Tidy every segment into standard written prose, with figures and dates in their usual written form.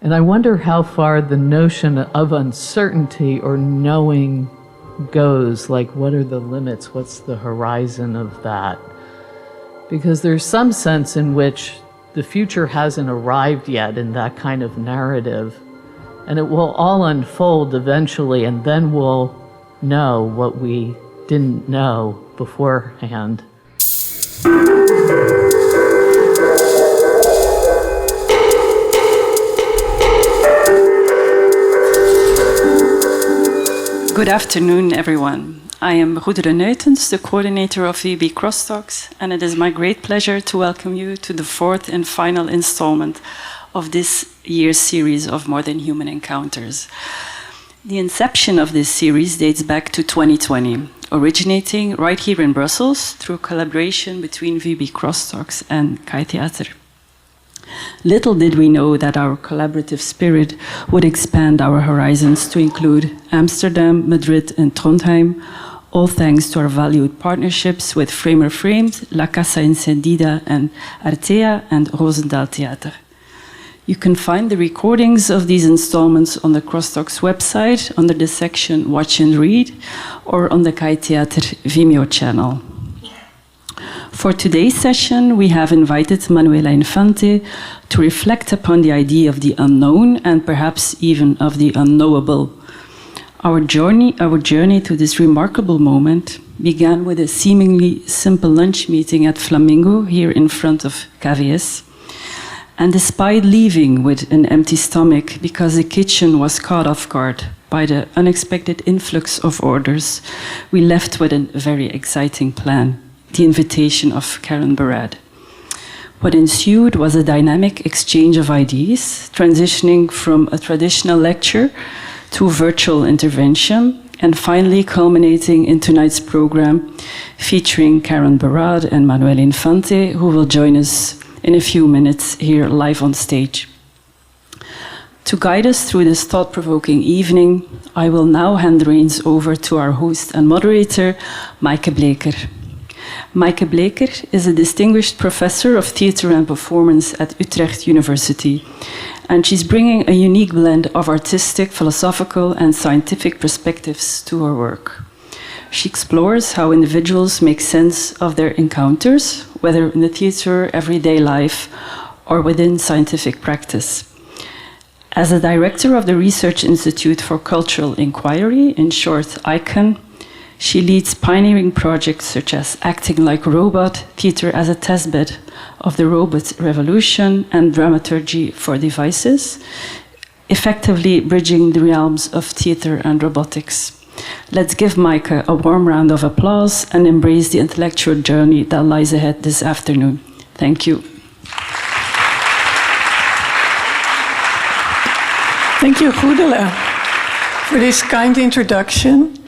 And I wonder how far the notion of uncertainty or knowing goes. Like, what are the limits? What's the horizon of that? Because there's some sense in which the future hasn't arrived yet in that kind of narrative, and it will all unfold eventually, and then we'll know what we didn't know beforehand. Good afternoon, everyone. I am Goederen Nuitens, the coordinator of VB Crosstalks, and it is my great pleasure to welcome you to the fourth and final installment of this year's series of More Than Human Encounters. The inception of this series dates back to 2020, originating right here in Brussels through collaboration between VB Crosstalks and Kai Theater. Little did we know that our collaborative spirit would expand our horizons to include Amsterdam, Madrid, and Trondheim, all thanks to our valued partnerships with Framer Framed, La Casa Encendida, and Artea and Roosendaal Theater. You can find the recordings of these installments on the Crosstalks website under the section Watch and Read, or on the Kai Theater Vimeo channel. For today's session, we have invited Manuela Infante to reflect upon the idea of the unknown and perhaps even of the unknowable. Our journey to this remarkable moment began with a seemingly simple lunch meeting at Flamingo here in front of KVS. And despite leaving with an empty stomach because the kitchen was caught off guard by the unexpected influx of orders, we left with a very exciting plan. The invitation of Karen Barad. What ensued was a dynamic exchange of ideas, transitioning from a traditional lecture to virtual intervention, and finally culminating in tonight's program featuring Karen Barad and Manuela Infante, who will join us in a few minutes here live on stage. To guide us through this thought-provoking evening, I will now hand the reins over to our host and moderator, Maaike Bleeker. Maaike Bleeker is a distinguished professor of theater and performance at Utrecht University, and she's bringing a unique blend of artistic, philosophical, and scientific perspectives to her work. She explores how individuals make sense of their encounters, whether in the theater, everyday life, or within scientific practice. As a director of the Research Institute for Cultural Inquiry, in short, ICON, she leads pioneering projects such as Acting Like a Robot, Theater as a Testbed of the Robot Revolution, and Dramaturgy for Devices, effectively bridging the realms of theater and robotics. Let's give Maaike a warm round of applause and embrace the intellectual journey that lies ahead this afternoon. Thank you. Thank you, Goedelen, for this kind introduction.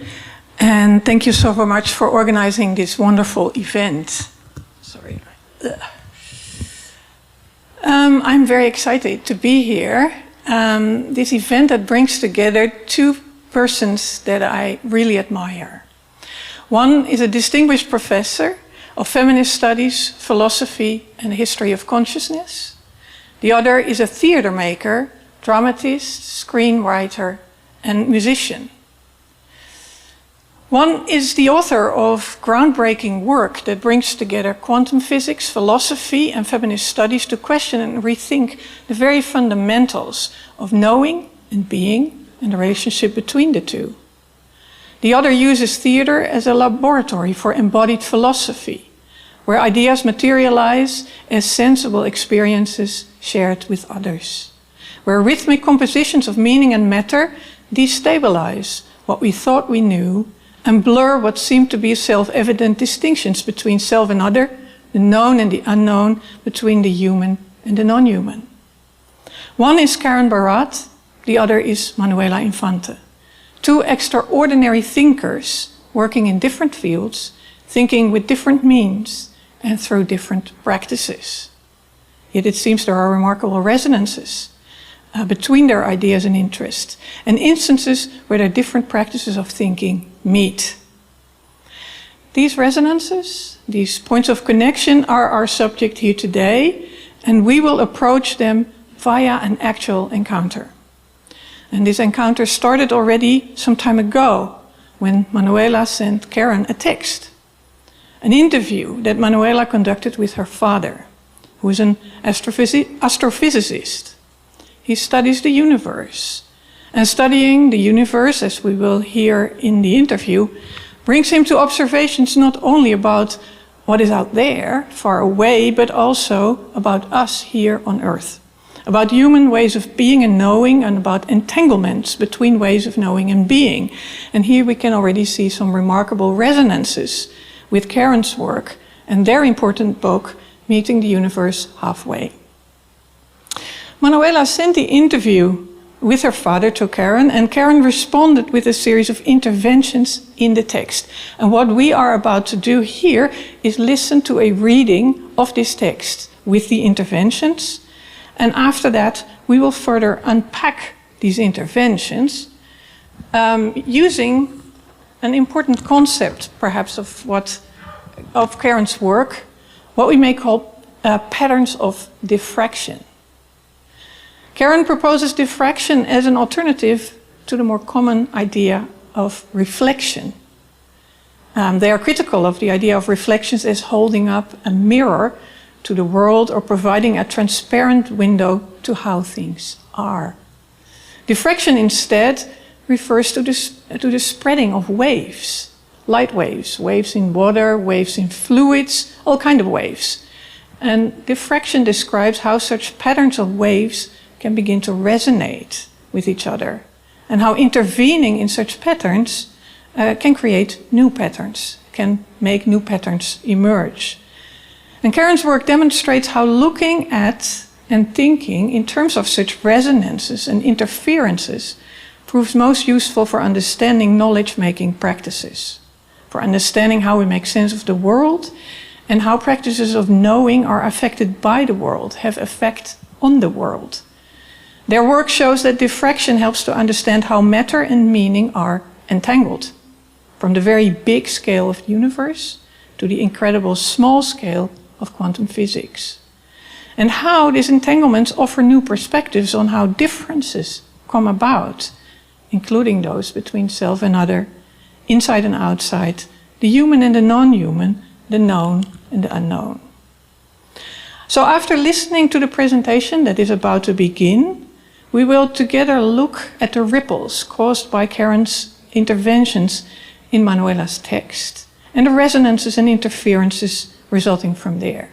And thank you so very much for organizing this wonderful event. Sorry. I'm very excited to be here. This event that brings together two persons that I really admire. One is a distinguished professor of feminist studies, philosophy, and history of consciousness. The other is a theater maker, dramatist, screenwriter, and musician. One is the author of groundbreaking work that brings together quantum physics, philosophy, and feminist studies to question and rethink the very fundamentals of knowing and being and the relationship between the two. The other uses theater as a laboratory for embodied philosophy, where ideas materialize as sensible experiences shared with others, where rhythmic compositions of meaning and matter destabilize what we thought we knew and blur what seemed to be self-evident distinctions between self and other, the known and the unknown, between the human and the non-human. One is Karen Barad, the other is Manuela Infante. Two extraordinary thinkers working in different fields, thinking with different means and through different practices. Yet it seems there are remarkable resonances between their ideas and interests, and instances where their different practices of thinking meet. These resonances, these points of connection, are our subject here today, and we will approach them via an actual encounter. And this encounter started already some time ago when Manuela sent Karen a text. An interview that Manuela conducted with her father, who is an astrophysicist. He studies the universe. And studying the universe, as we will hear in the interview, brings him to observations not only about what is out there, far away, but also about us here on Earth. About human ways of being and knowing, and about entanglements between ways of knowing and being. And here we can already see some remarkable resonances with Karen's work and their important book, Meeting the Universe Halfway. Manuela sent the interview with her father to Karen, and Karen responded with a series of interventions in the text. And what we are about to do here is listen to a reading of this text with the interventions, and after that we will further unpack these interventions using an important concept, perhaps, of Karen's work, what we may call patterns of diffraction. Karen proposes diffraction as an alternative to the more common idea of reflection. They are critical of the idea of reflections as holding up a mirror to the world or providing a transparent window to how things are. Diffraction instead refers to the spreading of waves, light waves, waves in water, waves in fluids, all kinds of waves. And diffraction describes how such patterns of waves can begin to resonate with each other, and how intervening in such patterns can create new patterns, can make new patterns emerge. And Karen's work demonstrates how looking at and thinking in terms of such resonances and interferences proves most useful for understanding knowledge-making practices, for understanding how we make sense of the world, and how practices of knowing are affected by the world, have effect on the world. Their work shows that diffraction helps to understand how matter and meaning are entangled, from the very big scale of the universe to the incredible small scale of quantum physics. And how these entanglements offer new perspectives on how differences come about, including those between self and other, inside and outside, the human and the non-human, the known and the unknown. So after listening to the presentation that is about to begin, we will together look at the ripples caused by Karen's interventions in Manuela's text, and the resonances and interferences resulting from there.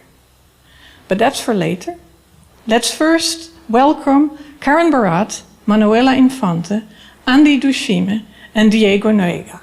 But that's for later. Let's first welcome Karen Barat, Manuela Infante, Andy Dushime, and Diego Noega.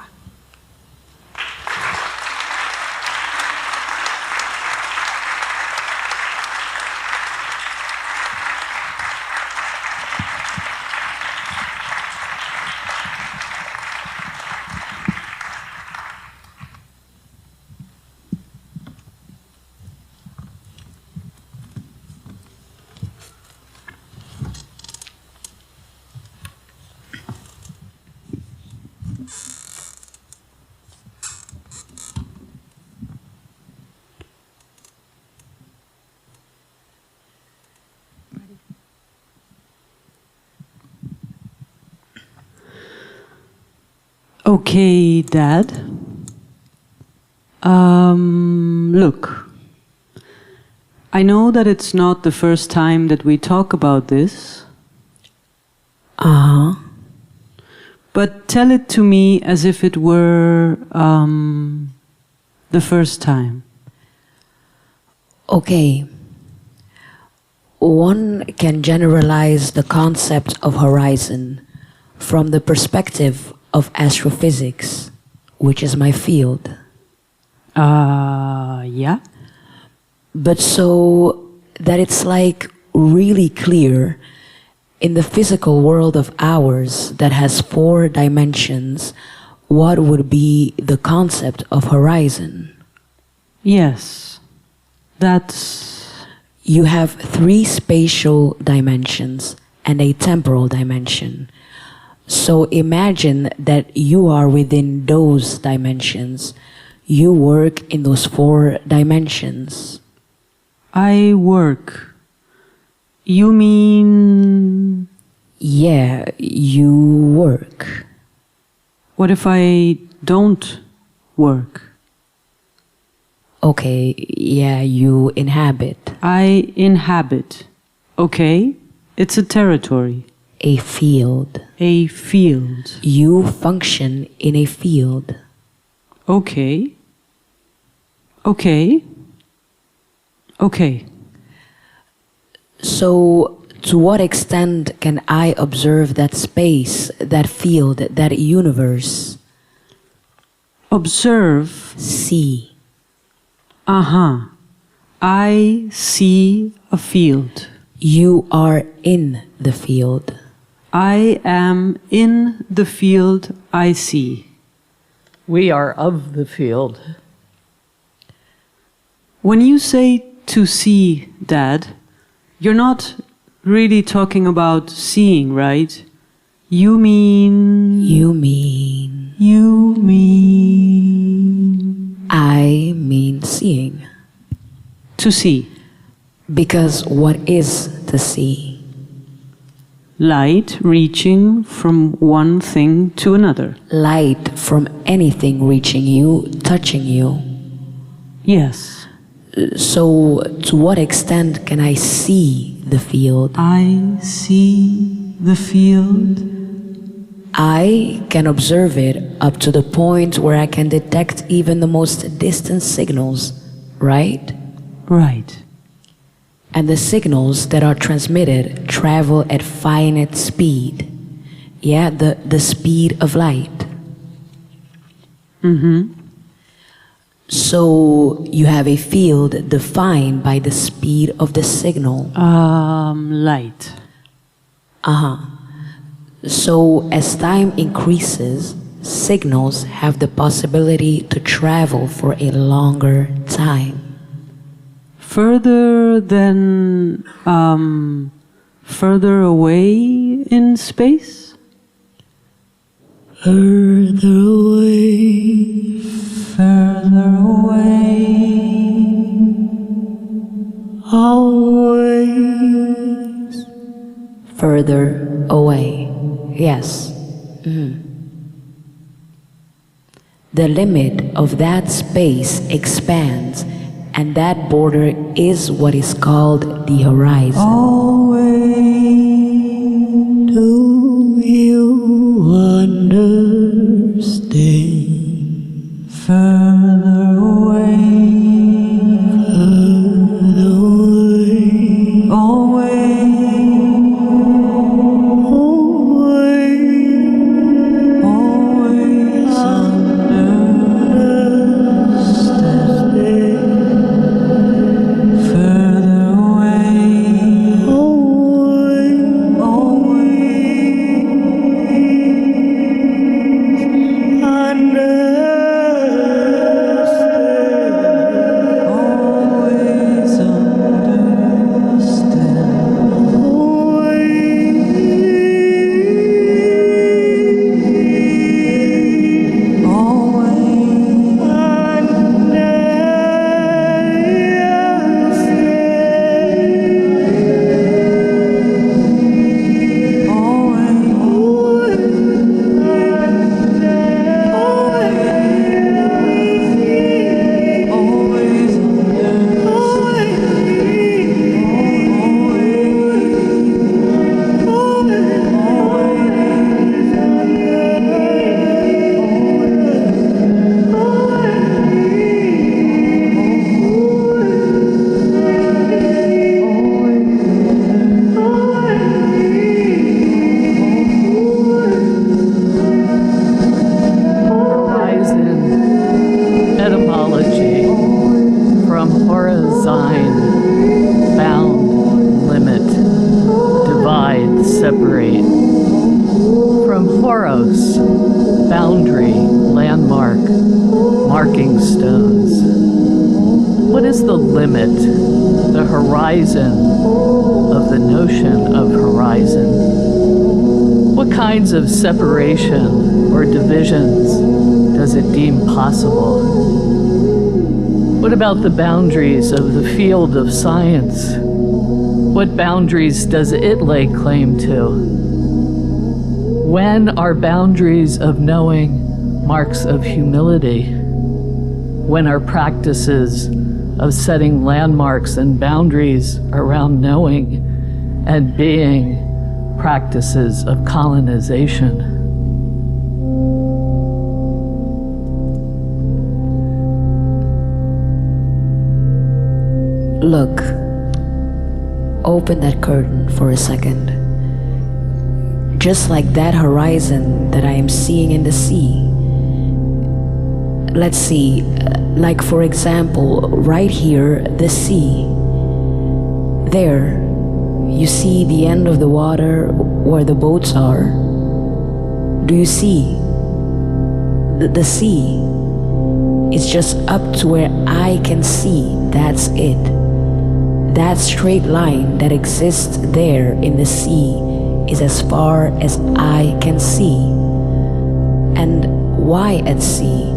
Okay, Dad. Look, I know that it's not the first time that we talk about this. But tell it to me as if it were the first time. Okay. One can generalize the concept of horizon from the perspective of astrophysics, which is my field. Yeah? But so that it's like really clear in the physical world of ours that has 4 dimensions, what would be the concept of horizon? Yes. That's... You have 3 spatial dimensions and a temporal dimension. So imagine that you are within those dimensions. You work in those 4 dimensions. I work. You mean... Yeah, you work. What if I don't work? Okay, yeah, you inhabit. I inhabit. Okay, it's a territory. A field. A field. You function in a field. Okay. Okay. Okay. So, to what extent can I observe that space, that field, that universe? Observe. See. I see a field. You are in the field. I am in the field I see. We are of the field. When you say to see, Dad, you're not really talking about seeing, right? You mean... You mean... You mean... I mean seeing. To see. Because what is to see? Light reaching from one thing to another. Light from anything reaching you, touching you. Yes. So, to what extent can I see the field? I see the field. I can observe it up to the point where I can detect even the most distant signals, right? Right. And the signals that are transmitted travel at finite speed. Yeah, the speed of light. So you have a field defined by the speed of the signal. Light. So as time increases, signals have the possibility to travel for a longer time. Further than, further away in space? Further away. Further away. Always. Further away. Yes. The limit of that space expands, and that border is what is called the horizon. Always. Do you understand? Further away. Further away. Always. Always understand. Further away. Always understand. Horizon etymology from horizon, bound, limit, divide, separate. From horos, boundary, landmark, marking stones. What is the limit, the horizon of the notion of horizon? What kinds of separation or divisions does it deem possible? What about the boundaries of the field of science? What boundaries does it lay claim to? When are boundaries of knowing marks of humility? When are practices of setting landmarks and boundaries around knowing and being practices of colonization? Look, open that curtain for a second. Just like that horizon that I am seeing in the sea. Let's see, like for example, right here, the sea. There, you see the end of the water where the boats are. Do you see? The sea is just up to where I can see, that's it. That straight line that exists there in the sea is as far as I can see. And why at sea?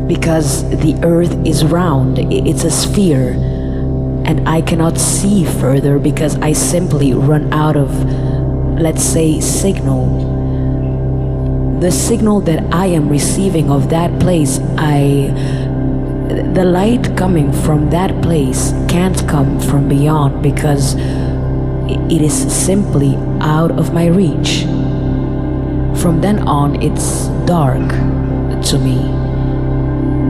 Because the earth is round, it's a sphere, and I cannot see further because I simply run out of, let's say, signal. The signal that I am receiving of that place, the light coming from that place can't come from beyond because it is simply out of my reach. From then on, it's dark to me.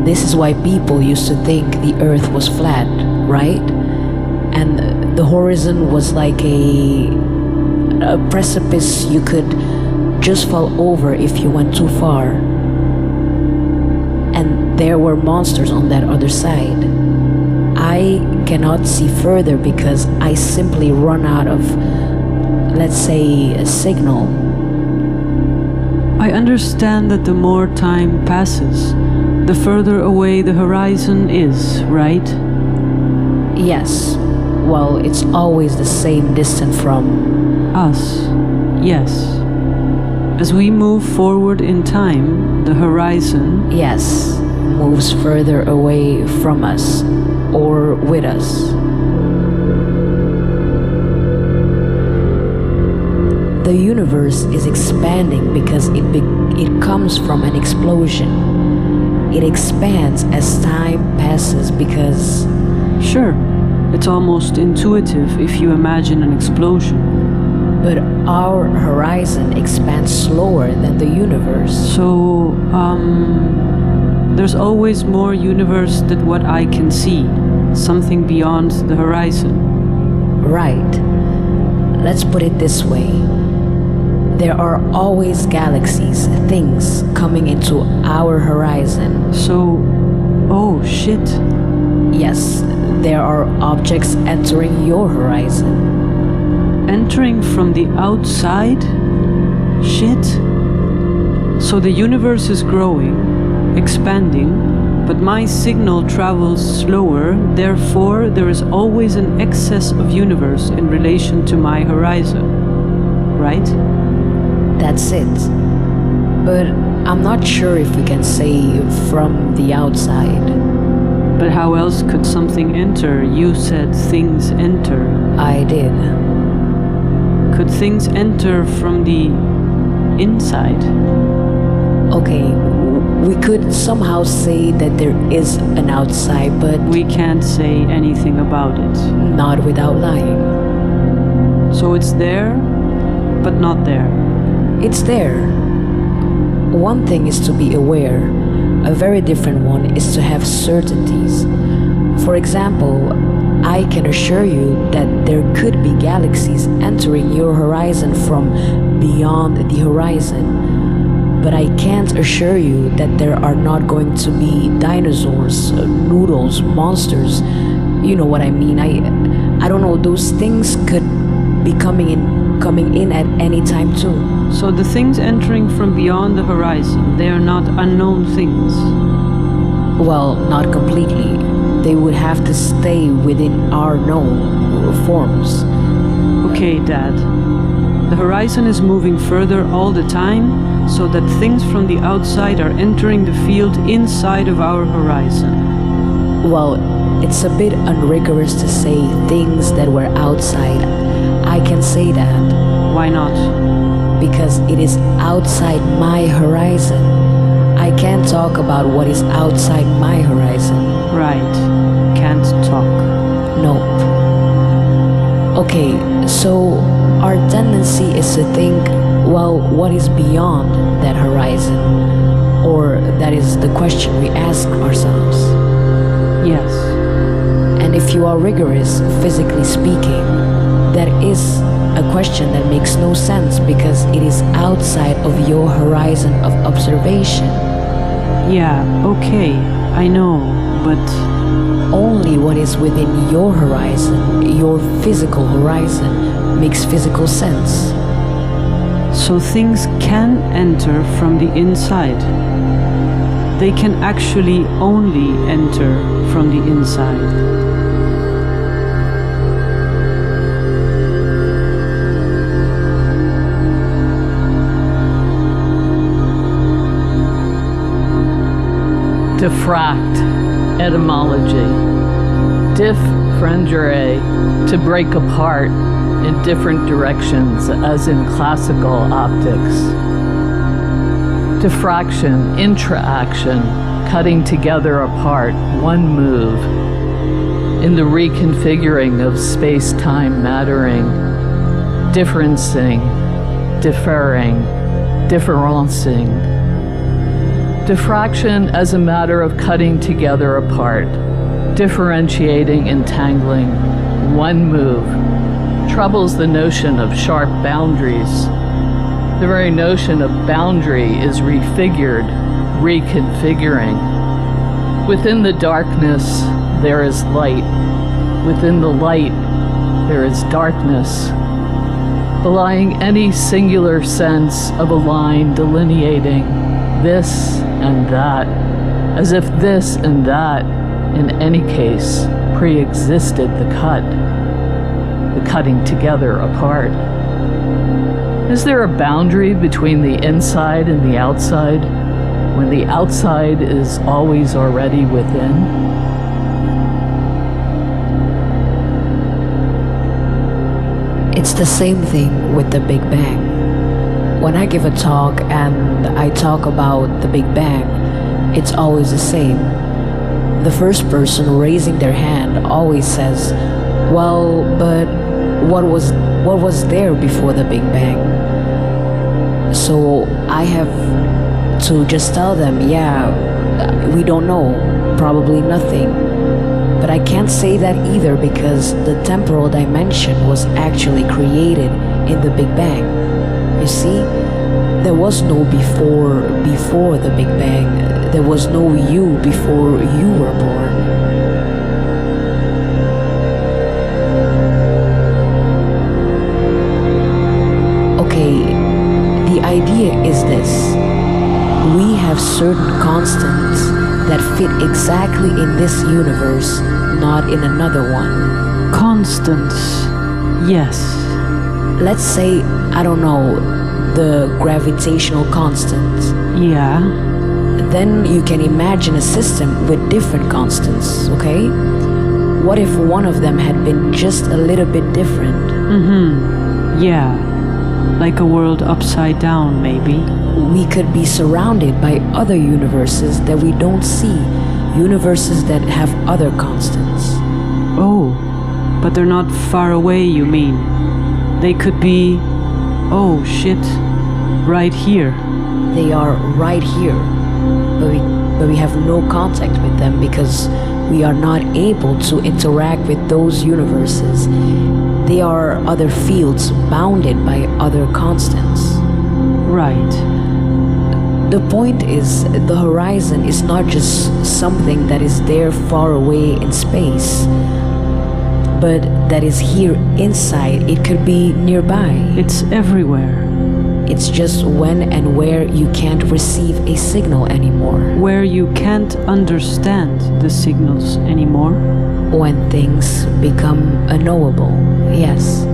This is why people used to think the earth was flat, right? And the horizon was like a precipice you could just fall over if you went too far. And there were monsters on that other side. I cannot see further because I simply run out of, let's say, a signal. I understand that the more time passes, the further away the horizon is, right? Yes. Well, it's always the same distance from Us, yes. As we move forward in time, the horizon, yes, moves further away from us or with us. The universe is expanding because it comes from an explosion. It expands as time passes because... sure, it's almost intuitive if you imagine an explosion. But our horizon expands slower than the universe. So, there's always more universe than what I can see, something beyond the horizon. Right. Let's put it this way. There are always galaxies, things coming into our horizon. So, oh shit. Yes, there are objects entering your horizon. Entering from the outside? Shit. So the universe is growing, expanding, but my signal travels slower, therefore there is always an excess of universe in relation to my horizon. Right? That's it. But I'm not sure if we can say from the outside. But how else could something enter? You said things enter. I did. Could things enter from the inside? Okay, we could somehow say that there is an outside, but We can't say anything about it. not without lying. So it's there, but not there. It's there. One thing is to be aware. A very different one is to have certainties. For example, I can assure you that there could be galaxies entering your horizon from beyond the horizon. But I can't assure you that there are not going to be dinosaurs, noodles, monsters. You know what I mean. I don't know, those things could be coming in at any time too. So the things entering from beyond the horizon, they are not unknown things. Well, not completely. They would have to stay within our known forms. Okay, Dad. The horizon is moving further all the time, so that things from the outside are entering the field inside of our horizon. Well, it's a bit unrigorous to say things that were outside. I can say that Why not? because it is outside my horizon. I can't talk about what is outside my horizon. Right. Can't talk. Nope. Okay, so our tendency is to think, well, what is beyond that horizon? Or that is the question we ask ourselves. Yes. And if you are rigorous, physically speaking, that is a question that makes no sense because it is outside of your horizon of observation. Yeah, okay, I know, but Only what is within your horizon, your physical horizon, makes physical sense. so things can enter from the inside. They can actually only enter from the inside. Diffract, etymology. Diffrangere, to break apart in different directions, as in classical optics. Diffraction, intra-action, cutting together apart, one move. In the reconfiguring of space-time mattering, differencing, differing, differencing. Diffraction as a matter of cutting together apart, differentiating, entangling, one move, troubles the notion of sharp boundaries. The very notion of boundary is refigured, reconfiguring. Within the darkness, there is light. Within the light, there is darkness. Belying any singular sense of a line delineating this and that, as if this and that, in any case, pre-existed the cutting together apart. Is there a boundary between the inside and the outside, when the outside is always already within? It's the same thing with the Big Bang. When I give a talk and I talk about the Big Bang, it's always the same. The first person raising their hand always says, well, but what was there before the Big Bang? So I have to just tell them, yeah, we don't know, probably nothing. But I can't say that either because the temporal dimension was actually created in the Big Bang. You see, there was no before the Big Bang. There was no you before you were born. Okay, the idea is this. We have certain constants that fit exactly in this universe, not in another one. Constants, yes. Let's say, I don't know, the gravitational constant. Yeah. Then you can imagine a system with different constants, okay? What if one of them had been just a little bit different? Yeah. Like a world upside down, maybe. We could be surrounded by other universes that we don't see, universes that have other constants. Oh, but they're not far away, you mean? They could be, oh shit, right here. They are right here, but we have no contact with them because we are not able to interact with those universes. They are other fields bounded by other constants. Right. The point is, the horizon is not just something that is there far away in space, but that is here inside. It could be nearby. It's everywhere. It's just when and where you can't receive a signal anymore. Where you can't understand the signals anymore. When things become unknowable, yes.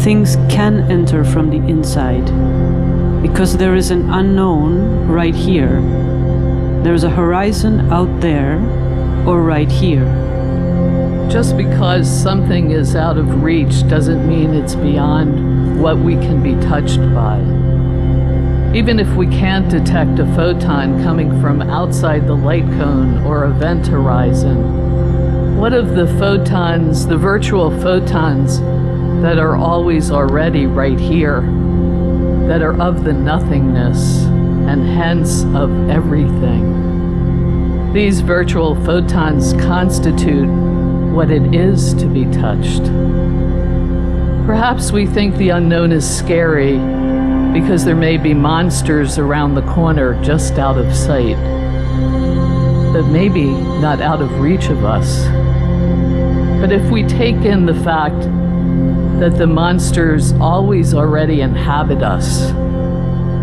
Things can enter from the inside. Because there is an unknown right here. There's a horizon out there or right here. Just because something is out of reach doesn't mean it's beyond what we can be touched by. Even if we can't detect a photon coming from outside the light cone or event horizon, what of the photons, the virtual photons, that are always already right here, that are of the nothingness and hence of everything? These virtual photons constitute what it is to be touched. Perhaps we think the unknown is scary because there may be monsters around the corner just out of sight, but maybe not out of reach of us. But if we take in the fact that the monsters always already inhabit us,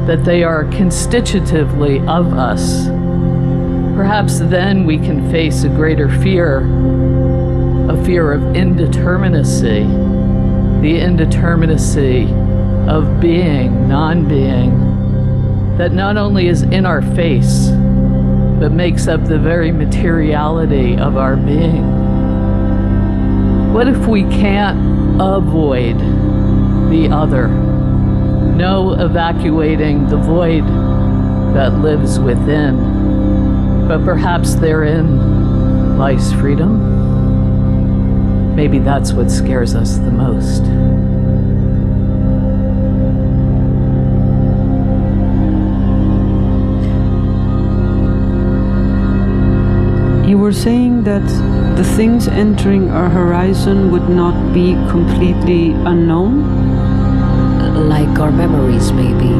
that they are constitutively of us, perhaps then we can face a greater fear, a fear of indeterminacy, the indeterminacy of being, non-being, that not only is in our face, but makes up the very materiality of our being. What if we can't avoid the other? No evacuating the void that lives within, but perhaps therein lies freedom? Maybe that's what scares us the most. You were saying that the things entering our horizon would not be completely unknown? Like our memories, maybe.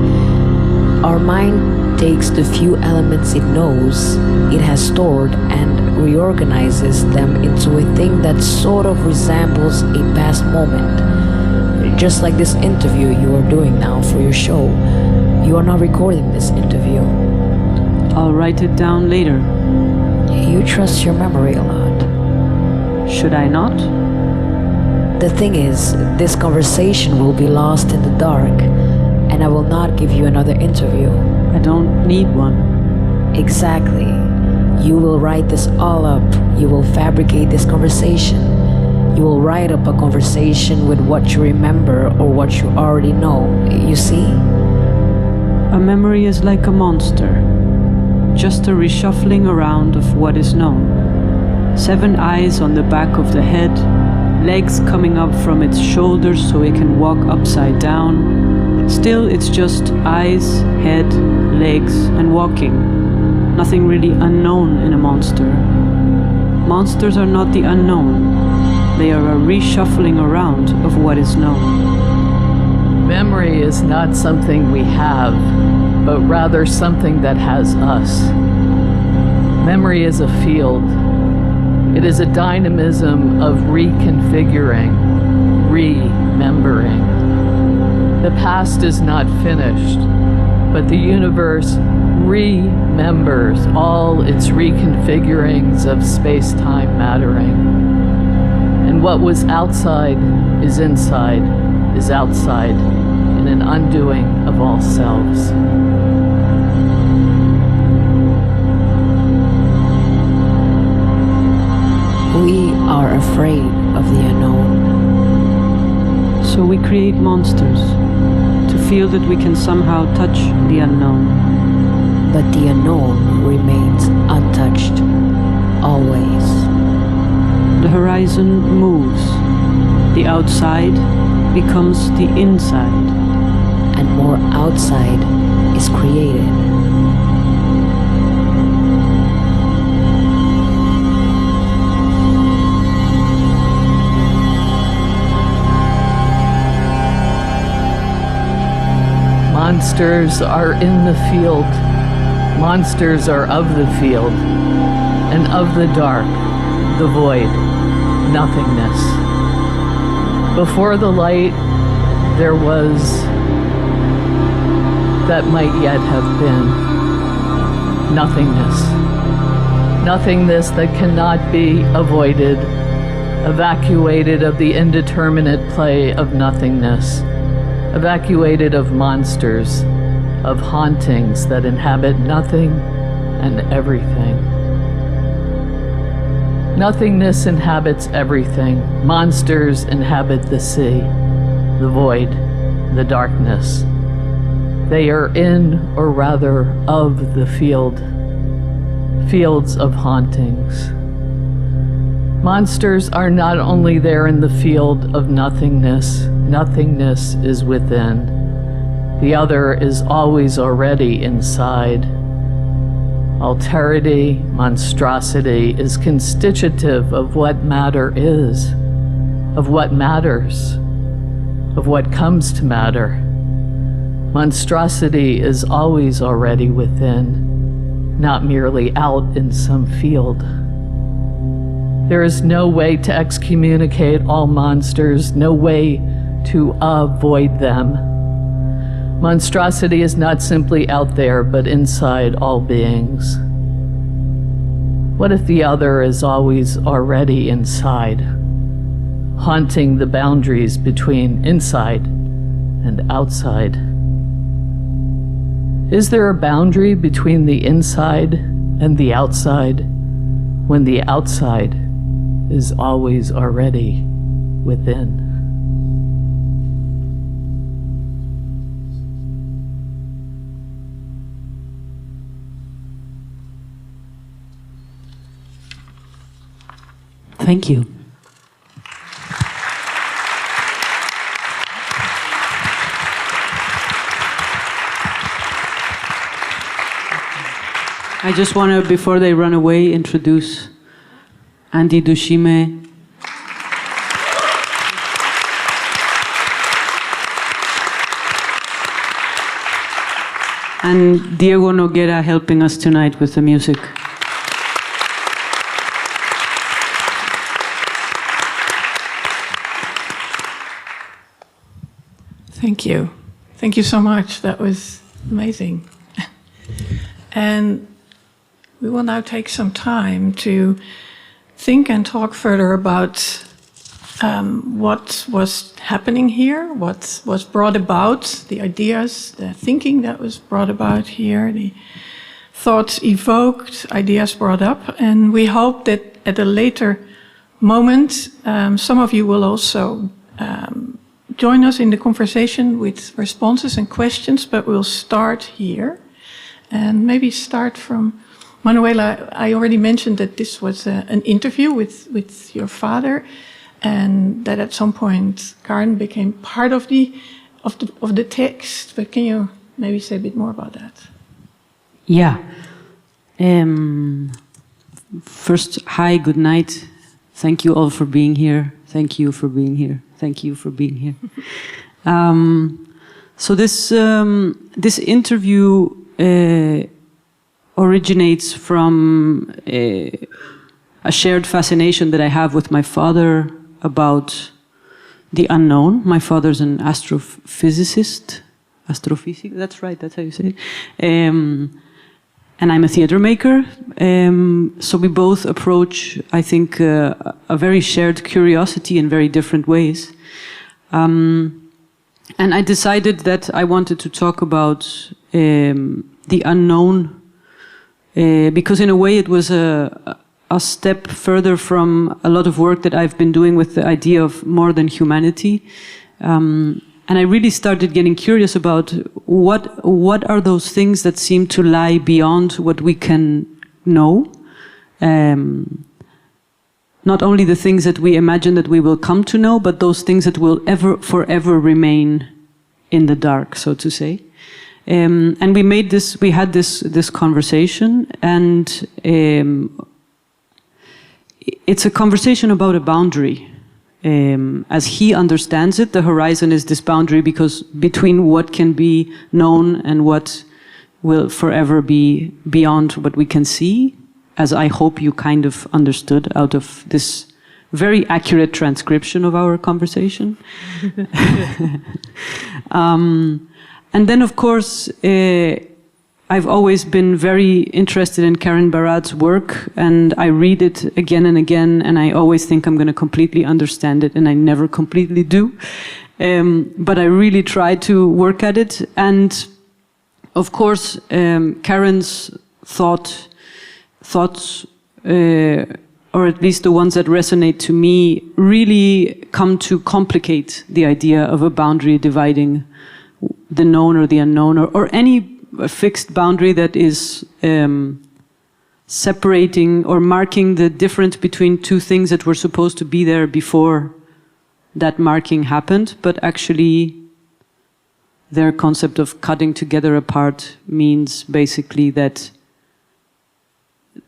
Our mind takes the few elements it knows it has stored and reorganizes them into a thing that sort of resembles a past moment. Just like this interview you are doing now for your show. You are not recording this interview. I'll write it down later. You trust your memory a lot. Should I not? The thing is, this conversation will be lost in the dark, and I will not give you another interview. I don't need one. Exactly. You will write this all up. You will fabricate this conversation. You will write up a conversation with what you remember or what you already know. You see? A memory is like a monster. Just a reshuffling around of what is known. 7 eyes on the back of the head, legs coming up from its shoulders so it can walk upside down. Still, it's just eyes, head, legs, and walking. Nothing really unknown in a monster. Monsters are not the unknown. They are a reshuffling around of what is known. Memory is not something we have, but rather something that has us. Memory is a field. It is a dynamism of reconfiguring, remembering. The past is not finished, but the universe remembers all its reconfigurings of space-time mattering. And what was outside is inside, is outside, in an undoing of all selves. We are afraid of the unknown. So we create monsters to feel that we can somehow touch the unknown. But the unknown remains untouched, always. The horizon moves. The outside becomes the inside. And more outside is created. Monsters are in the field. Monsters are of the field and of the dark, the void, nothingness. Before the light, there was that might yet have been nothingness. Nothingness that cannot be avoided, evacuated of the indeterminate play of nothingness, evacuated of monsters, of hauntings that inhabit nothing and everything. Nothingness inhabits everything. Monsters inhabit the sea, the void, the darkness. They are in, or rather of, the fields of hauntings. Monsters are not only there in the field of nothingness, nothingness is within. The other is always already inside. Alterity, monstrosity, is constitutive of what matter is, of what matters, of what comes to matter. Monstrosity is always already within, not merely out in some field. There is no way to excommunicate all monsters, no way to avoid them. Monstrosity is not simply out there, but inside all beings. What if the other is always already inside, haunting the boundaries between inside and outside? Is there a boundary between the inside and the outside when the outside is always already within? Thank you. I just want to, before they run away, introduce Andy Dushime. And Diego Noguera helping us tonight with the music. Thank you. Thank you so much. That was amazing. And we will now take some time to think and talk further about what was happening here, what was brought about, the ideas, the thinking that was brought about here, the thoughts evoked, ideas brought up. And we hope that at a later moment, some of you will also join us in the conversation with responses and questions, but we'll start here. And maybe start from Manuela. I already mentioned that this was an interview with your father, and that at some point Karen became part of the text. But can you maybe say a bit more about that? Yeah. First, hi, good night. Thank you all for being here. Thank you for being here. Thank you for being here. So this interview originates from a shared fascination that I have with my father about the unknown. My father's an astrophysicist. That's right, that's how you say it. And I'm a theater maker. So we both approach, I think, a very shared curiosity in very different ways. And I decided that I wanted to talk about the unknown, because in a way it was a step further from a lot of work that I've been doing with the idea of more than humanity. And I really started getting curious about what are those things that seem to lie beyond what we can know. Not only the things that we imagine that we will come to know, but those things that will forever remain in the dark, so to say. And we had this conversation, and it's a conversation about a boundary. As he understands it, the horizon is this boundary between what can be known and what will forever be beyond what we can see, as I hope you kind of understood out of this very accurate transcription of our conversation. And then, of course, I've always been very interested in Karen Barad's work, and I read it again and again, and I always think I'm going to completely understand it, and I never completely do. But I really try to work at it. And, of course, Karen's thoughts or at least the ones that resonate to me, really come to complicate the idea of a boundary dividing the known or the unknown, or any fixed boundary that is separating or marking the difference between two things that were supposed to be there before that marking happened, but actually their concept of cutting together apart means basically that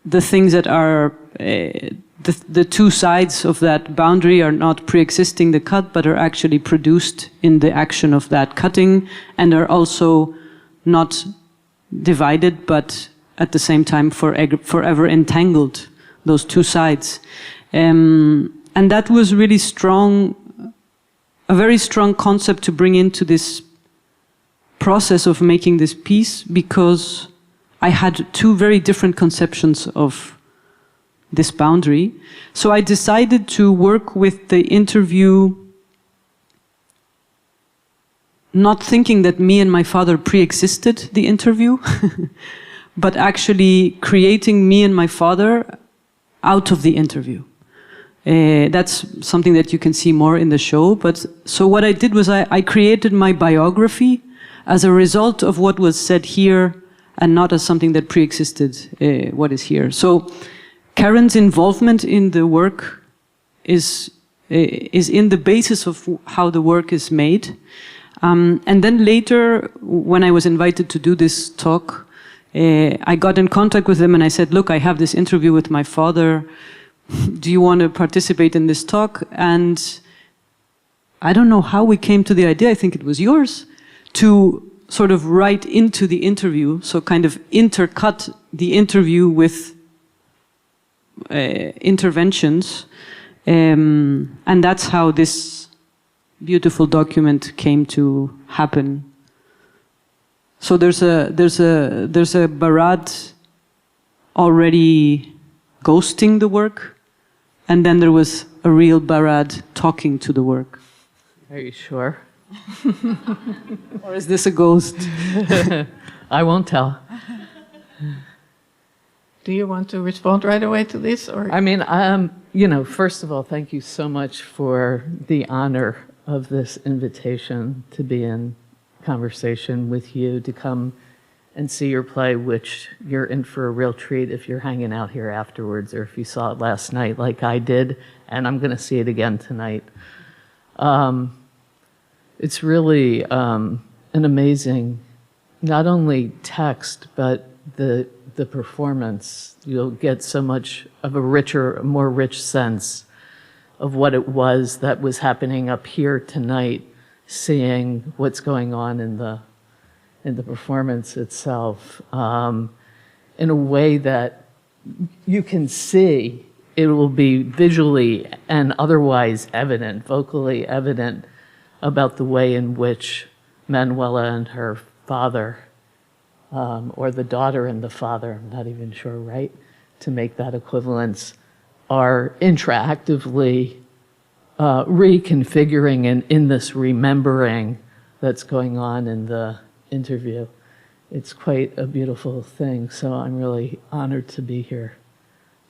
the things that are the two sides of that boundary are not pre-existing the cut, but are actually produced in the action of that cutting, and are also not divided, but at the same time forever entangled, those two sides. And that was really strong, a very strong concept to bring into this process of making this piece, because I had two very different conceptions of this boundary. So I decided to work with the interview, not thinking that me and my father pre-existed the interview, but actually creating me and my father out of the interview. That's something that you can see more in the show. But so what I did was I created my biography as a result of what was said here, and not as something that pre-existed what is here. So Karen's involvement in the work is in the basis of how the work is made. And then later, when I was invited to do this talk, I got in contact with them and I said, look, I have this interview with my father. Do you want to participate in this talk? And I don't know how we came to the idea, I think it was yours, to sort of write into the interview, so kind of intercut the interview with interventions. And that's how this beautiful document came to happen. So there's a Barad already ghosting the work, and then there was a real Barad talking to the work. Are you sure? Or is this a ghost? I won't tell. Do you want to respond right away to this? Or? I mean, first of all, thank you so much for the honor of this invitation to be in conversation with you, to come and see your play, which you're in for a real treat if you're hanging out here afterwards, or if you saw it last night like I did, and I'm going to see it again tonight. It's really an amazing, not only text, but the performance. You'll get so much of a more rich sense of what it was that was happening up here tonight, seeing what's going on in the performance itself, in a way that you can see. It will be visually and otherwise evident, vocally evident, about the way in which Manuela and her father, or the daughter and the father, I'm not even sure, right, to make that equivalence, are interactively reconfiguring and in this remembering that's going on in the interview. It's quite a beautiful thing, so I'm really honored to be here.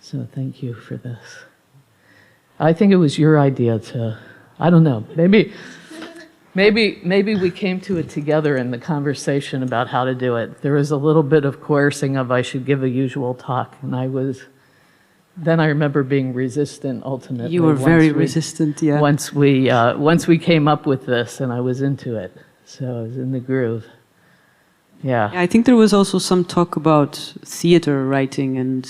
So thank you for this. I think it was your idea to, I don't know, maybe we came to it together in the conversation about how to do it. There was a little bit of coercing of I should give a usual talk, and then I remember being resistant ultimately. You were very resistant, yeah. Once we came up with this, and I was into it. So I was in the groove. Yeah. I think there was also some talk about theater writing and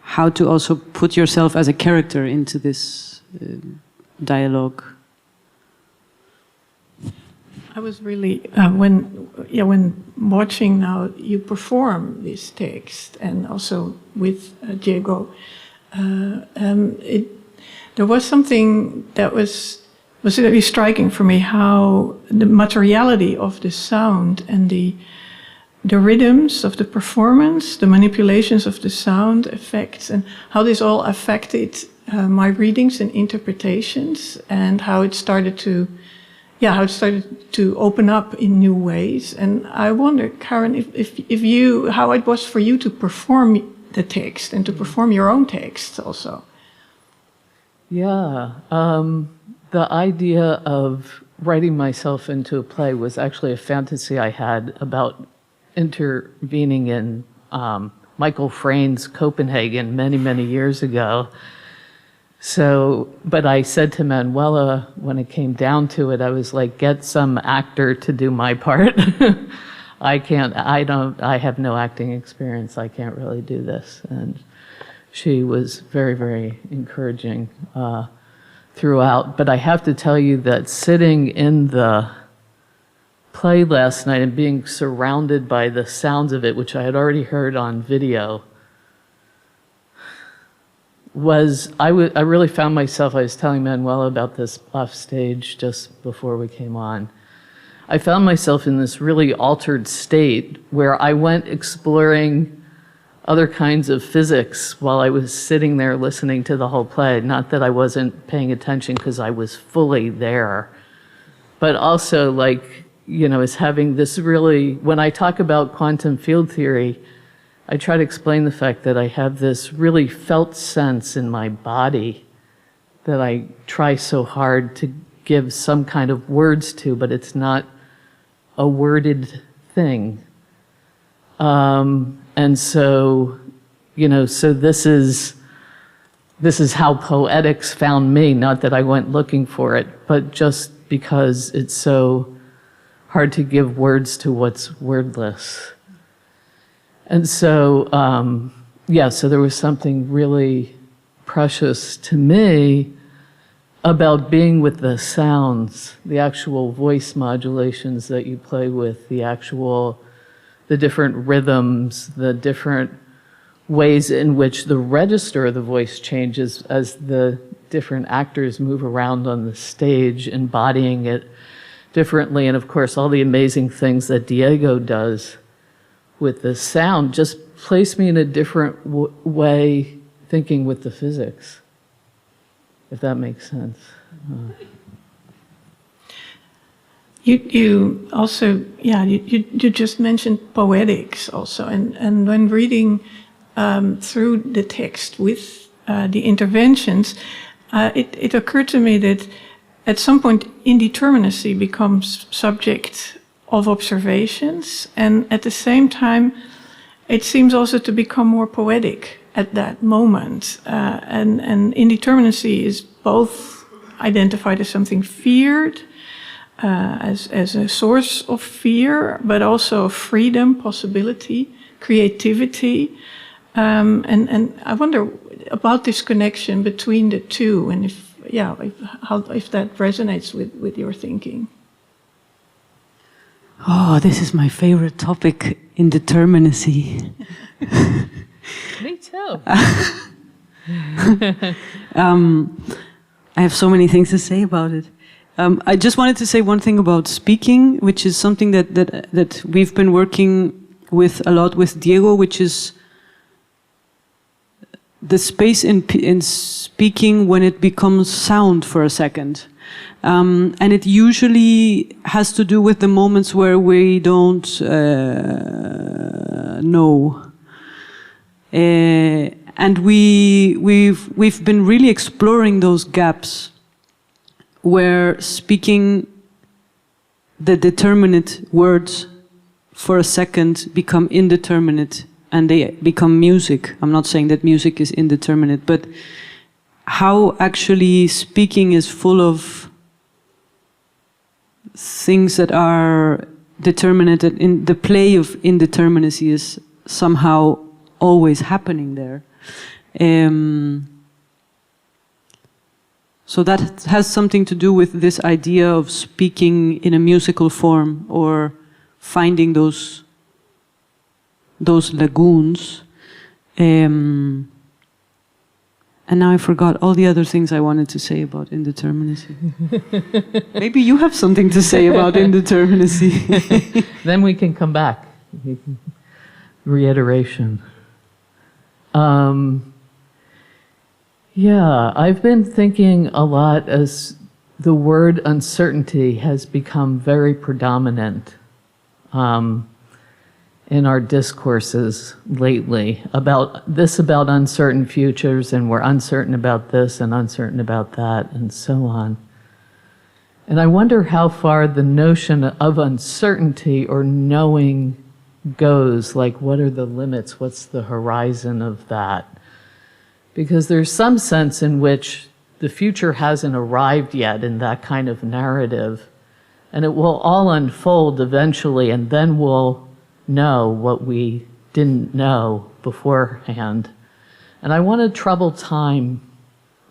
how to also put yourself as a character into this dialogue. I was really when watching now you perform this text, and also with Diego, there was something that was really striking for me, how the materiality of the sound and the rhythms of the performance, the manipulations of the sound effects, and how this all affected my readings and interpretations, and how it started to open up in new ways. And I wondered, Karen, if how it was for you to perform the text and to perform your own texts also. Yeah, the idea of writing myself into a play was actually a fantasy I had about intervening in Michael Frayn's Copenhagen many, many years ago. So, but I said to Manuela, when it came down to it, I was like, get some actor to do my part. I have no acting experience. I can't really do this. And she was very, very encouraging throughout. But I have to tell you that sitting in the play last night and being surrounded by the sounds of it, which I had already heard on video, I really found myself, I was telling Manuela about this off stage just before we came on. I found myself in this really altered state where I went exploring other kinds of physics while I was sitting there listening to the whole play. Not that I wasn't paying attention because I was fully there, but also like, you know, is having this really, when I talk about quantum field theory, I try to explain the fact that I have this really felt sense in my body that I try so hard to give some kind of words to, but it's not a worded thing. And so, you know, so this is how poetics found me, not that I went looking for it, but just because it's so hard to give words to what's wordless. And so, so there was something really precious to me about being with the sounds, the actual voice modulations that you play with, the different rhythms, the different ways in which the register of the voice changes as the different actors move around on the stage, embodying it differently. And of course, all the amazing things that Diego does with the sound just place me in a different way thinking with the physics, if that makes sense. You also, you just mentioned poetics also, and when reading through the text with the interventions, it occurred to me that at some point indeterminacy becomes subject of observations, and at the same time it seems also to become more poetic at that moment, and indeterminacy is both identified as something feared, as a source of fear, but also of freedom, possibility, creativity, and I wonder about this connection between the two, and if that resonates with your thinking. Oh, this is my favorite topic, indeterminacy. Me too. I have so many things to say about it. I just wanted to say one thing about speaking, which is something that we've been working with a lot with Diego, which is the space in speaking when it becomes sound for a second. And it usually has to do with the moments where we don't know. And we've been really exploring those gaps where speaking the determinate words for a second become indeterminate and they become music. I'm not saying that music is indeterminate, but how actually speaking is full of things that are determinate, and in the play of indeterminacy is somehow always happening there. So that has something to do with this idea of speaking in a musical form or finding those lagoons. And now I forgot all the other things I wanted to say about indeterminacy. Maybe you have something to say about indeterminacy. Then we can come back. Reiteration. I've been thinking a lot as the word uncertainty has become very predominant in our discourses lately about uncertain futures, and we're uncertain about this and uncertain about that and so on. And I wonder how far the notion of uncertainty or knowing goes, like what are the limits, what's the horizon of that? Because there's some sense in which the future hasn't arrived yet in that kind of narrative, and it will all unfold eventually, and then we'll know what we didn't know beforehand. And I want to trouble time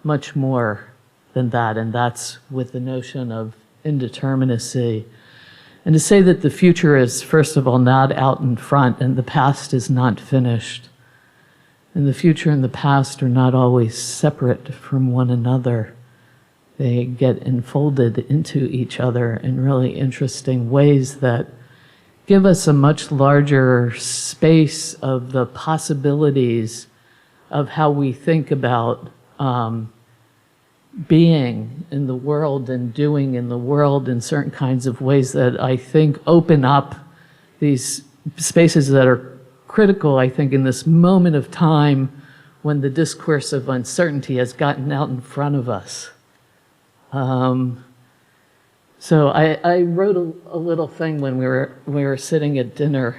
much more than that, and that's with the notion of indeterminacy. And to say that the future is, first of all, not out in front, and the past is not finished. And the future and the past are not always separate from one another. They get enfolded into each other in really interesting ways that give us a much larger space of the possibilities of how we think about being in the world and doing in the world in certain kinds of ways that I think open up these spaces that are critical, I think, in this moment of time when the discourse of uncertainty has gotten out in front of us. So I wrote a little thing when we were sitting at dinner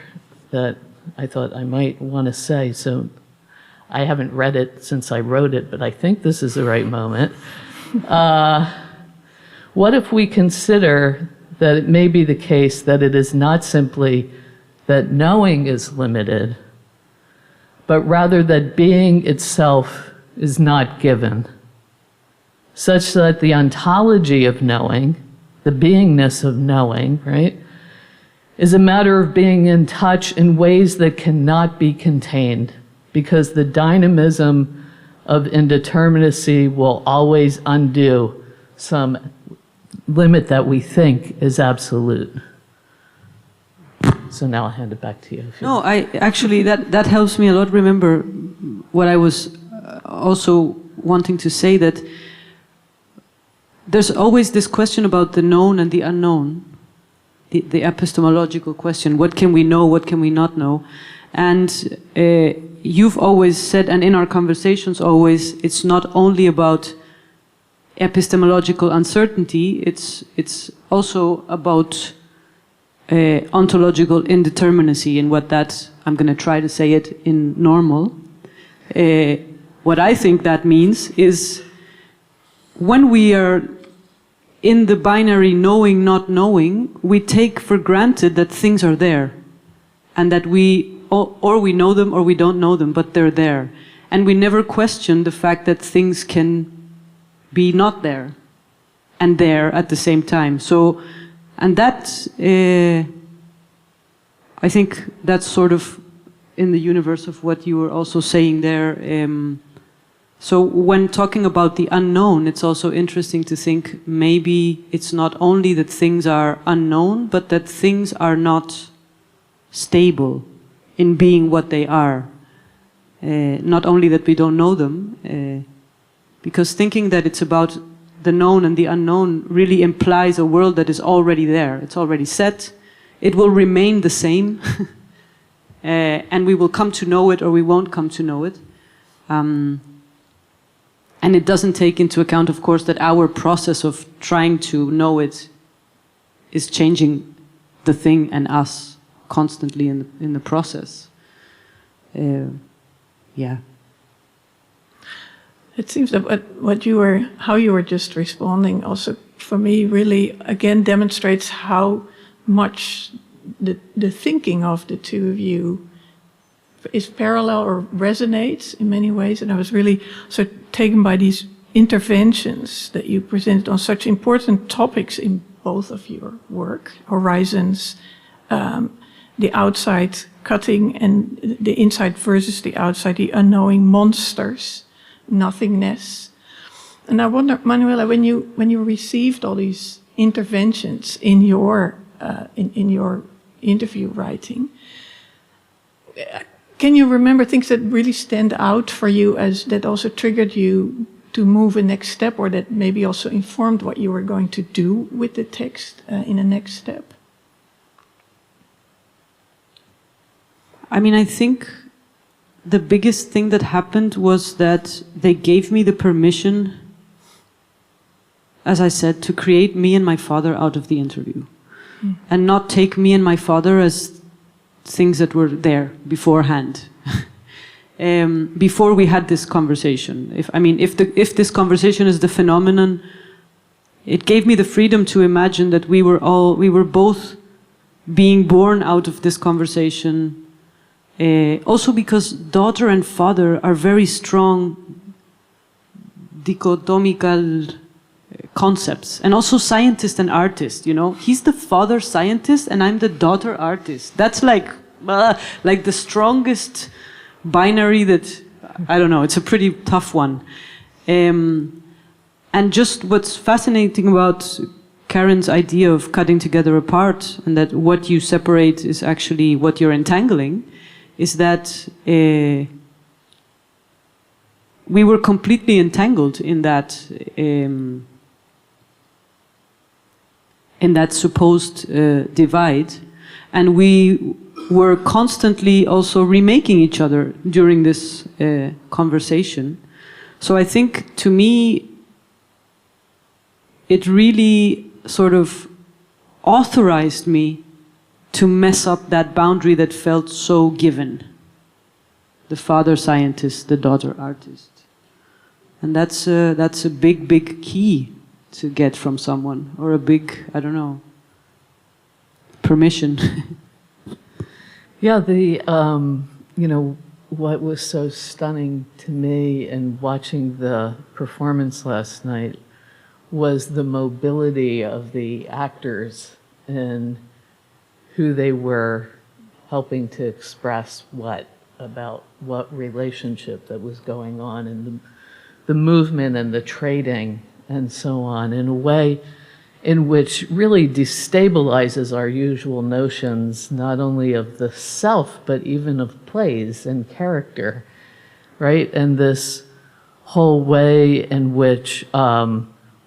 that I thought I might want to say. So I haven't read it since I wrote it, but I think this is the right moment. What if we consider that it may be the case that it is not simply that knowing is limited, but rather that being itself is not given, such that the ontology of knowing, the beingness of knowing, right, is a matter of being in touch in ways that cannot be contained, because the dynamism of indeterminacy will always undo some limit that we think is absolute. So now I'll hand it back to you. No, that helps me a lot remember what I was also wanting to say, that there's always this question about the known and the unknown, the epistemological question. What can we know? What can we not know? And you've always said, and in our conversations always, it's not only about epistemological uncertainty, it's also about ontological indeterminacy, and what that, I'm going to try to say it in normal. What I think that means is when we are in the binary knowing, not knowing, we take for granted that things are there, and that or we know them or we don't know them, but they're there. And we never question the fact that things can be not there and there at the same time. So, and that, I think that's sort of in the universe of what you were also saying there. So when talking about the unknown, it's also interesting to think maybe it's not only that things are unknown, but that things are not stable in being what they are. Not only that we don't know them, because thinking that it's about the known and the unknown really implies a world that is already there. It's already set. It will remain the same. And we will come to know it or we won't come to know it. And it doesn't take into account, of course, that our process of trying to know it is changing the thing and us constantly in the process. Yeah. It seems that how you were just responding also, for me, really, again, demonstrates how much the thinking of the two of you is parallel or resonates in many ways. And I was really so taken by these interventions that you presented on such important topics in both of your work, horizons, the outside cutting and the inside versus the outside, the unknowing, monsters, nothingness. And I wonder, Manuela, when you received all these interventions in your interview writing, can you remember things that really stand out for you, as that also triggered you to move a next step, or that maybe also informed what you were going to do with the text in the next step? I mean, I think the biggest thing that happened was that they gave me the permission, as I said, to create me and my father out of the interview. And not take me and my father as things that were there beforehand. Before we had this conversation. If this conversation is the phenomenon, it gave me the freedom to imagine that we were both being born out of this conversation. Also because daughter and father are very strong dichotomical concepts, and also scientist and artist, you know. He's the father scientist and I'm the daughter artist. That's like the strongest binary that, I don't know, it's a pretty tough one. And just what's fascinating about Karen's idea of cutting together apart, and that what you separate is actually what you're entangling, is that we were completely entangled in that supposed divide, and we were constantly also remaking each other during this conversation. So I think, to me, it really sort of authorized me to mess up that boundary that felt so given. The father scientist, the daughter artist. And that's a big, big key to get from someone, or a big, I don't know, permission. Yeah, what was so stunning to me in watching the performance last night was the mobility of the actors and who they were helping to express about what relationship that was going on, and the movement and the trading and so on, in a way in which really destabilizes our usual notions, not only of the self, but even of plays and character, right? And this whole way in which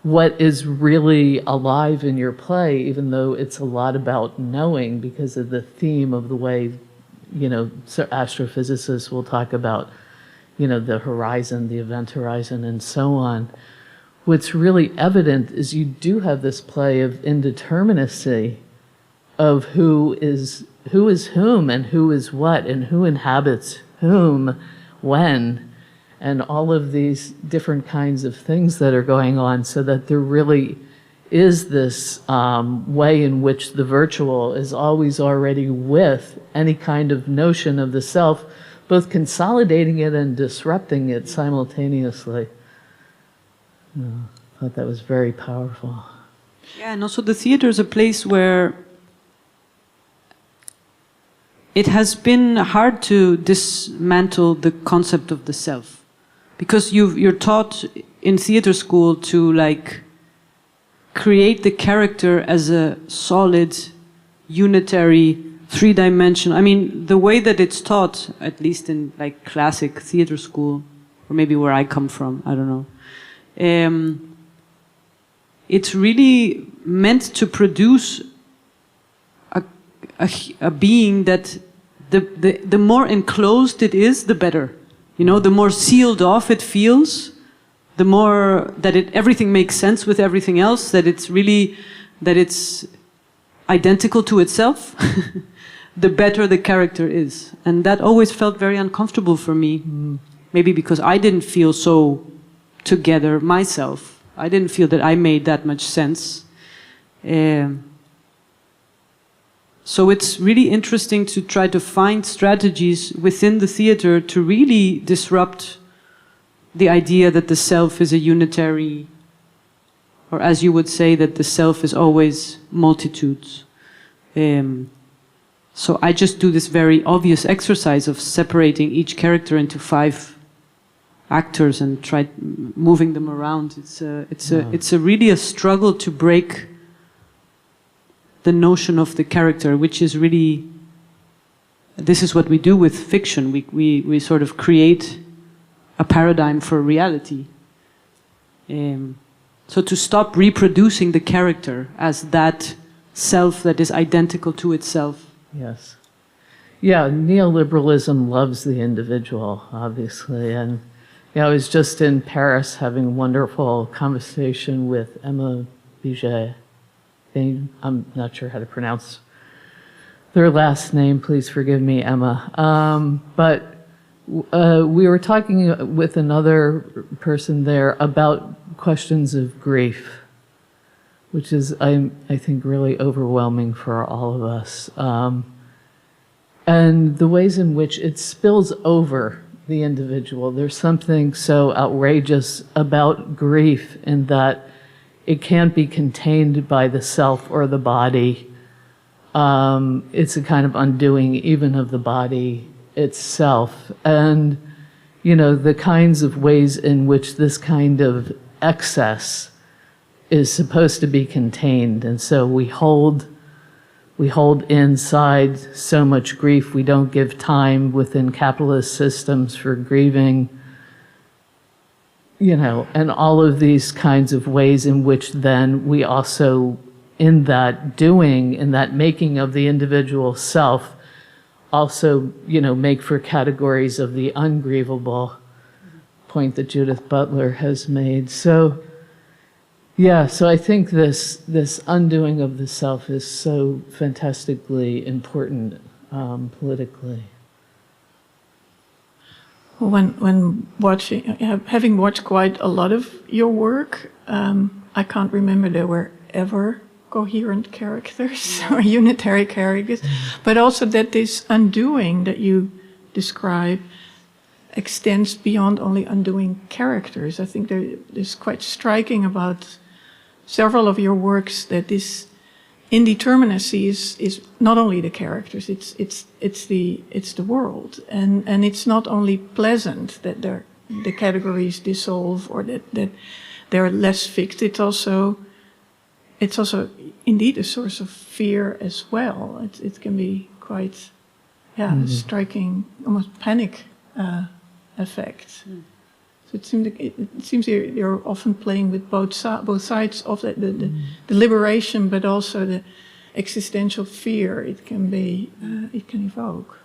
what is really alive in your play, even though it's a lot about knowing because of the theme of the way, astrophysicists will talk about, the horizon, the event horizon, and so on. What's really evident is you do have this play of indeterminacy of who is whom and who is what and who inhabits whom when, and all of these different kinds of things that are going on, so that there really is this way in which the virtual is always already with any kind of notion of the self, both consolidating it and disrupting it simultaneously. I thought that was very powerful. Yeah, and also the theater is a place where it has been hard to dismantle the concept of the self. Because you're taught in theater school to create the character as a solid, unitary, three-dimensional. I mean, the way that it's taught, at least in classic theater school, or maybe where I come from, I don't know. It's really meant to produce a being that the more enclosed it is, the better. The more sealed off it feels, the more that everything makes sense with everything else, that it's identical to itself, the better the character is. And that always felt very uncomfortable for me. Maybe because I didn't feel so together myself. I didn't feel that I made that much sense. So it's really interesting to try to find strategies within the theater to really disrupt the idea that the self is a unitary, or as you would say, that the self is always multitudes. So I just do this very obvious exercise of separating each character into 5 actors and try moving them around. It's really a struggle to break the notion of the character, which is really, this is what we do with fiction. We sort of create a paradigm for reality. So to stop reproducing the character as that self that is identical to itself. Yes. yeah, neoliberalism loves the individual, obviously. And yeah, I was just in Paris having a wonderful conversation with Emma Biget. I'm not sure how to pronounce their last name. Please forgive me, Emma. But we were talking with another person there about questions of grief, which is, I think, really overwhelming for all of us. And the ways in which it spills over the individual. There's something so outrageous about grief in that it can't be contained by the self or the body. It's a kind of undoing even of the body itself. And, you know, the kinds of ways in which this kind of excess is supposed to be contained. And so we hold inside so much grief. We don't give time within capitalist systems for grieving, you know, and all of these kinds of ways in which then we also, in that doing, in that making of the individual self, also, you know, make for categories of the ungrievable, point that Judith Butler has made. So, yeah, so I think this undoing of the self is so fantastically important politically. When watching, having watched quite a lot of your work, I can't remember there were ever coherent characters or unitary characters, but also that this undoing that you describe extends beyond only undoing characters. I think there's quite striking about several of your works that this indeterminacy is not only the characters, it's the world, and it's not only pleasant that the categories dissolve or that they're less fixed. It's also indeed a source of fear as well. It can be quite striking, almost panic effect. So it seems you're often playing with both sides of the liberation, but also the existential fear it can evoke.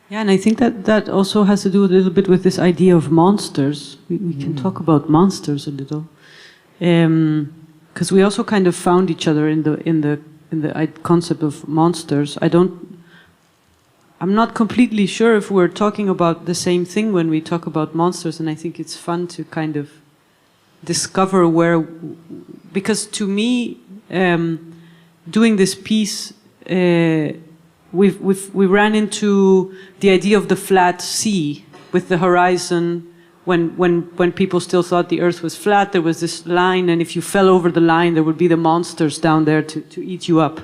Yeah, and I think that also has to do a little bit with this idea of monsters. We can talk about monsters a little, because we also kind of found each other in the concept of monsters. I'm not completely sure if we're talking about the same thing when we talk about monsters, and I think it's fun to kind of discover because to me, doing this piece, we ran into the idea of the flat sea with the horizon. When people still thought the earth was flat, there was this line, and if you fell over the line, there would be the monsters down there to eat you up.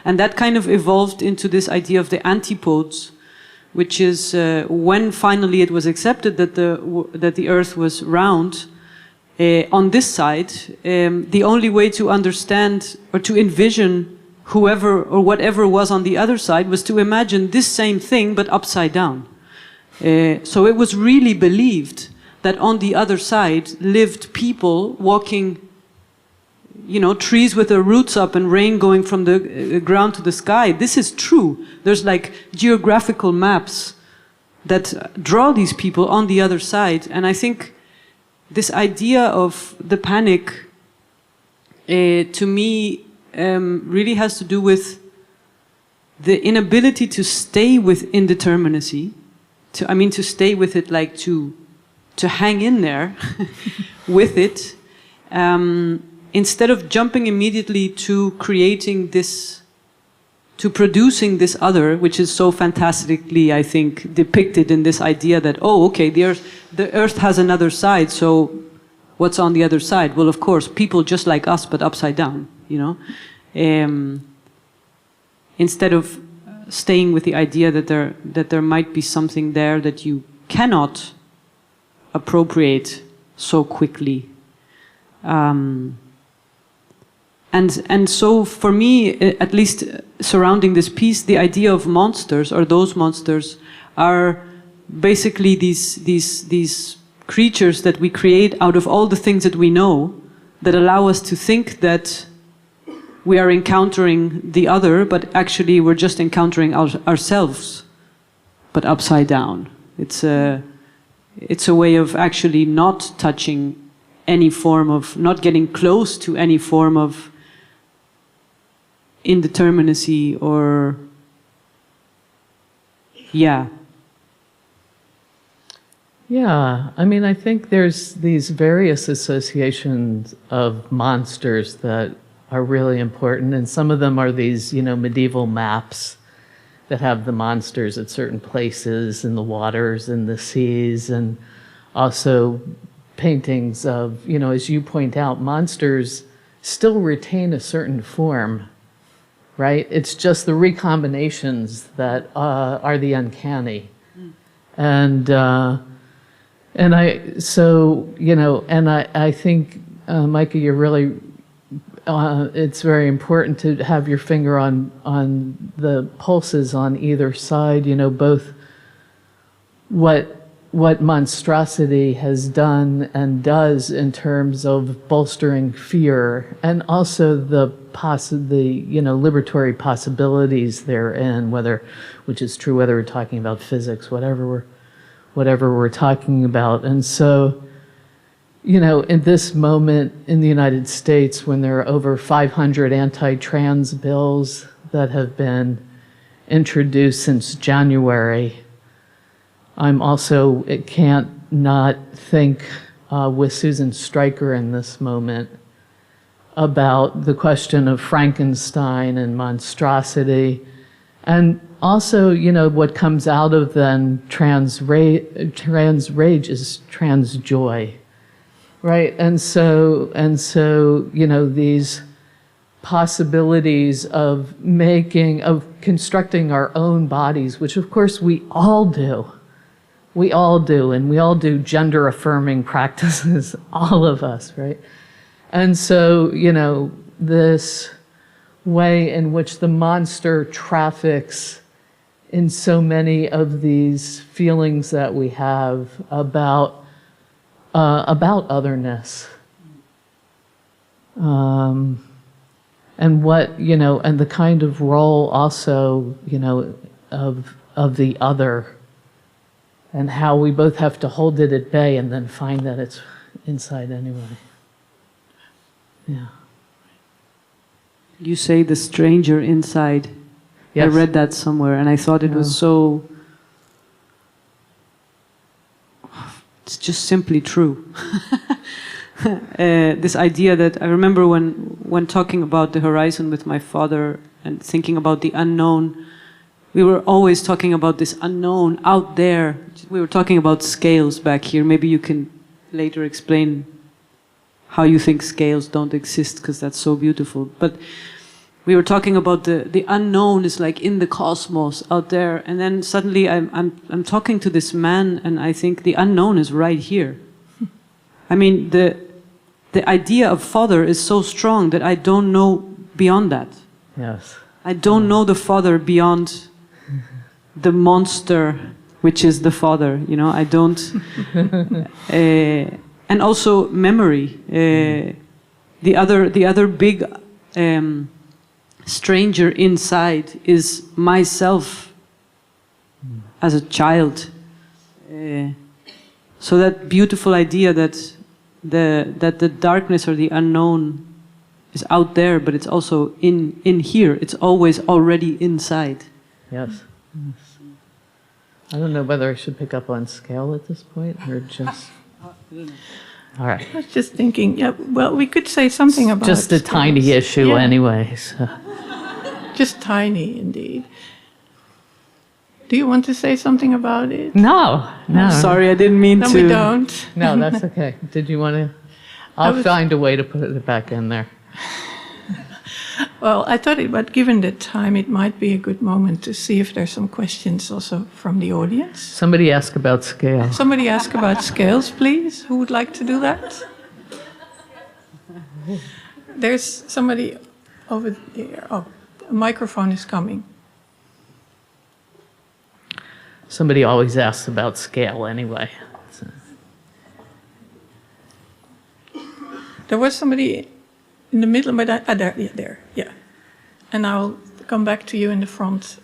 And that kind of evolved into this idea of the antipodes, which is when finally it was accepted that the earth was round, on this side, the only way to understand or to envision whoever or whatever was on the other side was to imagine this same thing but upside down. So it was really believed that on the other side lived people walking, you know, trees with their roots up and rain going from the ground to the sky. This is true. There's like geographical maps that draw these people on the other side. And I think this idea of the panic, to me, really has to do with the inability to stay with indeterminacy, to stay with it, like to hang in there with it, instead of jumping immediately to creating this, to producing this other, which is so fantastically, I think, depicted in this idea that, oh, okay, the earth has another side, so what's on the other side? Well, of course, people just like us, but upside down, you know? Instead of staying with the idea that there might be something there that you cannot appropriate so quickly. And so for me, at least surrounding this piece, the idea of monsters, or those monsters, are basically these creatures that we create out of all the things that we know, that allow us to think that we are encountering the other, but actually we're just encountering ourselves, but upside down. It's a way of actually not touching any form of, not getting close to any form of indeterminacy or, yeah. Yeah, I mean, I think there's these various associations of monsters that are really important, and some of them are these, medieval maps that have the monsters at certain places in the waters and the seas, and also paintings of, as you point out, monsters still retain a certain form, right? It's just the recombinations that are the uncanny. And I think, Micah, you're really, it's very important to have your finger on the pulses on either side, both what monstrosity has done and does in terms of bolstering fear, and also the liberatory possibilities therein, which is true whether we're talking about physics, whatever we're talking about. And so, in this moment in the United States, when there are over 500 anti-trans bills that have been introduced since January, it can't not think with Susan Stryker in this moment about the question of Frankenstein and monstrosity, and also, what comes out of then trans rage is trans joy, right? And so, these possibilities of constructing our own bodies, which of course we all do. We all do, and we all do gender-affirming practices, all of us, right? And so, this way in which the monster traffics in so many of these feelings that we have about otherness, and what and the kind of role also of the other, and how we both have to hold it at bay and then find that it's inside anyway. Yeah. You say the stranger inside. Yes. I read that somewhere, and I thought it was so... It's just simply true. This idea that I remember when talking about the horizon with my father and thinking about the unknown, we were always talking about this unknown out there. We were talking about scales back here. Maybe you can later explain how you think scales don't exist, because that's so beautiful. But we were talking about the unknown is like in the cosmos out there, and then suddenly I'm talking to this man, and I think the unknown is right here. I mean, the idea of father is so strong that I don't know beyond that. Yes. I don't know the father beyond the monster, which is the father. I don't. And also memory. The other big stranger inside is myself as a child. So that beautiful idea that the darkness or the unknown is out there, but it's also in here. It's always already inside. Yes. I don't know whether I should pick up on scale at this point or just... All right. I was just thinking, we could say something about just a tiny issue anyway. So. Just tiny, indeed. Do you want to say something about it? No. Sorry, I didn't mean to. No, we don't. No, that's okay. Did you want to? I'll find a way to put it back in there. Well, I thought but given the time, it might be a good moment to see if there's some questions also from the audience. Somebody ask about scale. Somebody ask about scales, please. Who would like to do that? There's somebody over there. Oh, a microphone is coming. Somebody always asks about scale anyway. So. There was somebody in the middle, but there. Yeah. and I'll come back to you in the front.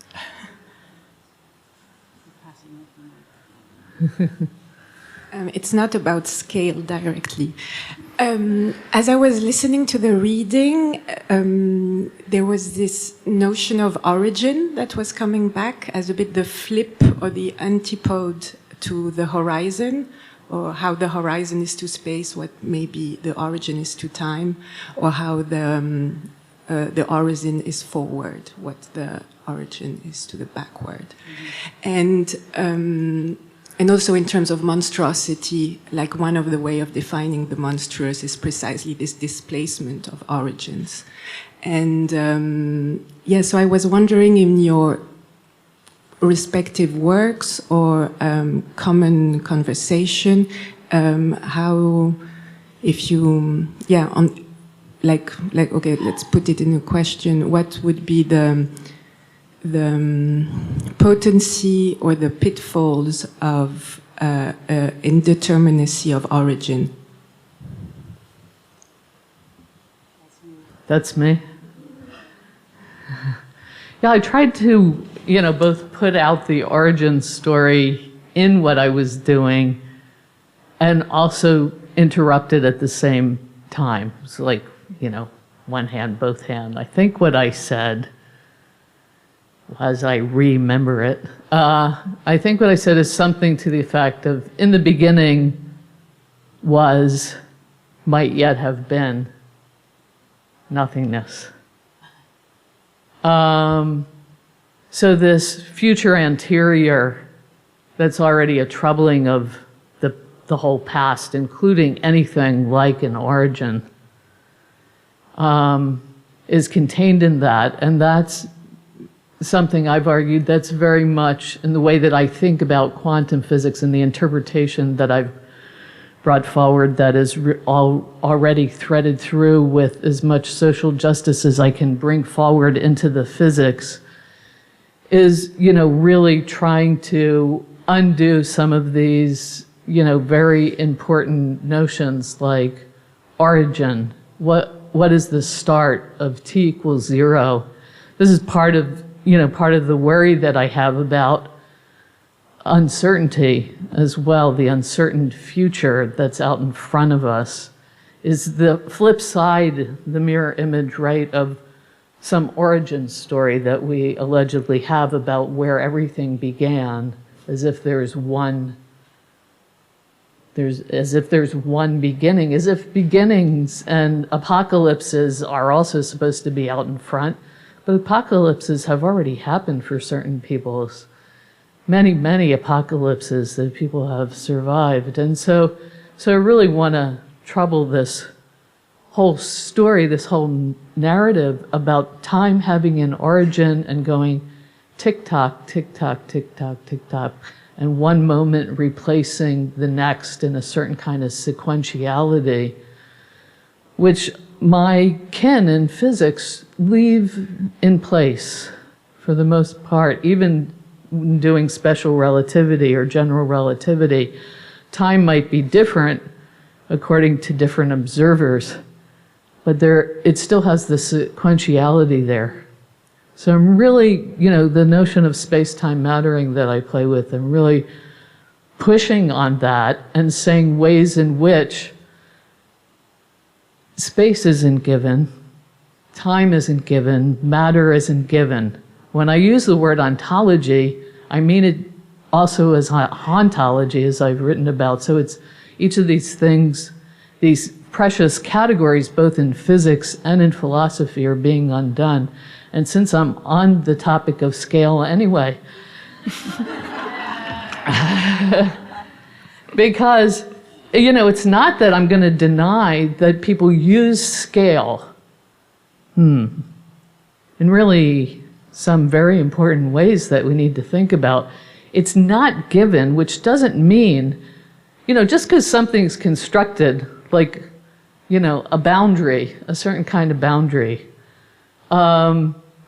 It's not about scale directly. As I was listening to the reading, there was this notion of origin that was coming back as a bit the flip or the antipode to the horizon, or how the horizon is to space, what maybe the origin is to time, or how the origin is forward, what the origin is to the backward. And also in terms of monstrosity, like one of the way of defining the monstrous is precisely this displacement of origins. And yeah, so I was wondering, in your respective works or common conversation, how, if you, yeah, on, like, okay, let's put it in a question. What would be the potency or the pitfalls of indeterminacy of origin? That's me. Yeah, I tried to, both put out the origin story in what I was doing and also interrupt it at the same time. It's like, one hand, both hand. I think what I said, as I remember it, I think what I said is something to the effect of, in the beginning was, might yet have been, nothingness. So this future anterior that's already a troubling of the whole past, including anything like an origin, is contained in that, and that's something I've argued that's very much in the way that I think about quantum physics and the interpretation that I've brought forward that is already threaded through with as much social justice as I can bring forward into the physics, is, really trying to undo some of these, very important notions like origin. What is the start of t equals 0? This is part of the worry that I have about uncertainty as well, the uncertain future that's out in front of us, is the flip side, the mirror image, right, of some origin story that we allegedly have about where everything began, as if there's one beginning, as if beginnings and apocalypses are also supposed to be out in front. But apocalypses have already happened for certain peoples. Many, many apocalypses that people have survived. And so I really want to trouble this whole story, this whole narrative about time having an origin and going tick-tock, tick-tock, tick-tock, tick-tock, and one moment replacing the next in a certain kind of sequentiality, which my kin in physics leave in place for the most part. Even doing special relativity or general relativity, time might be different according to different observers, but it still has the sequentiality there. So I'm really, the notion of space-time mattering that I play with, I'm really pushing on that and saying ways in which space isn't given, time isn't given, matter isn't given. When I use the word ontology, I mean it also as hauntology, as I've written about. So it's each of these things, these precious categories, both in physics and in philosophy, are being undone. And since I'm on the topic of scale anyway, because, it's not that I'm going to deny that people use scale in really some very important ways that we need to think about. It's not given, which doesn't mean, just because something's constructed, like, a boundary, a certain kind of boundary,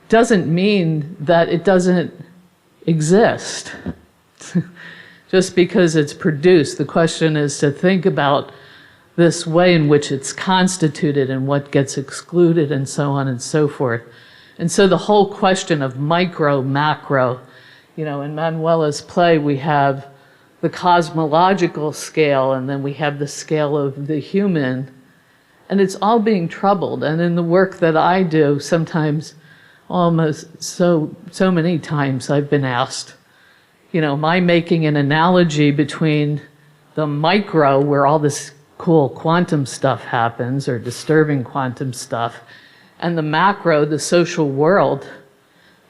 doesn't mean that it doesn't exist. Just because it's produced. The question is to think about this way in which it's constituted and what gets excluded and so on and so forth. And so the whole question of micro, macro, in Manuela's play, we have the cosmological scale, and then we have the scale of the human, and it's all being troubled. And in the work that I do, sometimes, almost so many times I've been asked, am I making an analogy between the micro, where all this cool quantum stuff happens, or disturbing quantum stuff, and the macro, the social world?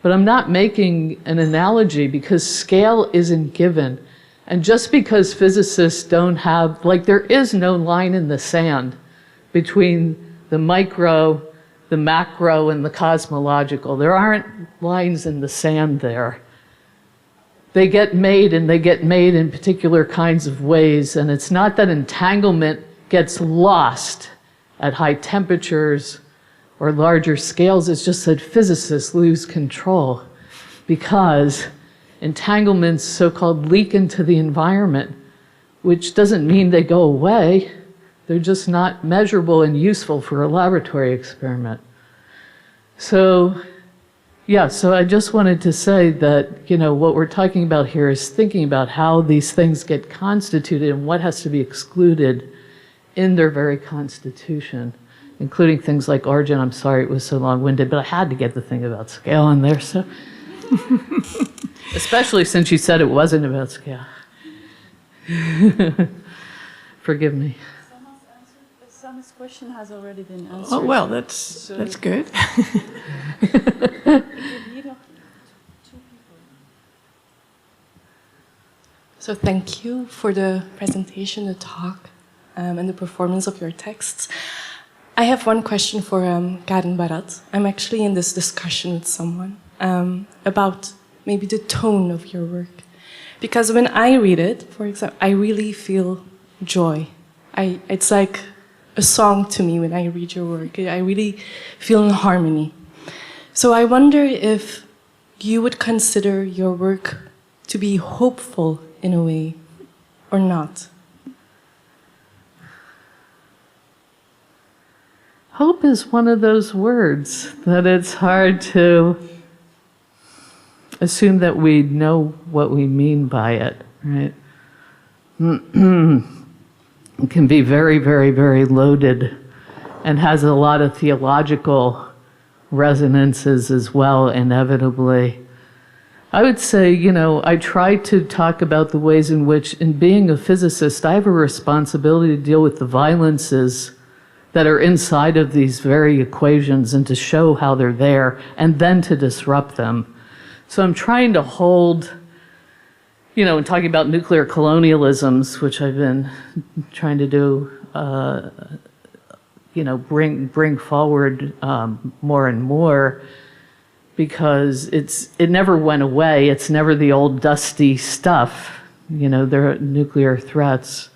But I'm not making an analogy because scale isn't given. And just because physicists don't have, there is no line in the sand between the micro, the macro, and the cosmological. There aren't lines in the sand there. They get made, and they get made in particular kinds of ways. And it's not that entanglement gets lost at high temperatures or larger scales. It's just that physicists lose control because entanglements so-called leak into the environment, which doesn't mean they go away. They're just not measurable and useful for a laboratory experiment. So I just wanted to say that, what we're talking about here is thinking about how these things get constituted and what has to be excluded in their very constitution, including things like origin. I'm sorry it was so long-winded, but I had to get the thing about scale in there, so. Especially since you said it wasn't about scale. Forgive me. Sama's question has already been answered. Oh, well, that's good. So thank you for the presentation, the talk, and the performance of your texts. I have one question for Karen Barat. I'm actually in this discussion with someone about maybe the tone of your work. Because when I read it, for example, I really feel joy. It's like a song to me when I read your work. I really feel in harmony. So I wonder if you would consider your work to be hopeful in a way or not. Hope is one of those words that it's hard to assume that we know what we mean by it, right? It can be very, very, very loaded and has a lot of theological resonances as well, inevitably. I would say, I try to talk about the ways in which, in being a physicist, I have a responsibility to deal with the violences that are inside of these very equations and to show how they're there and then to disrupt them. So I'm trying to hold, and talking about nuclear colonialisms, which I've been trying to do, bring forward more and more, because it never went away. It's never the old dusty stuff. There are nuclear threats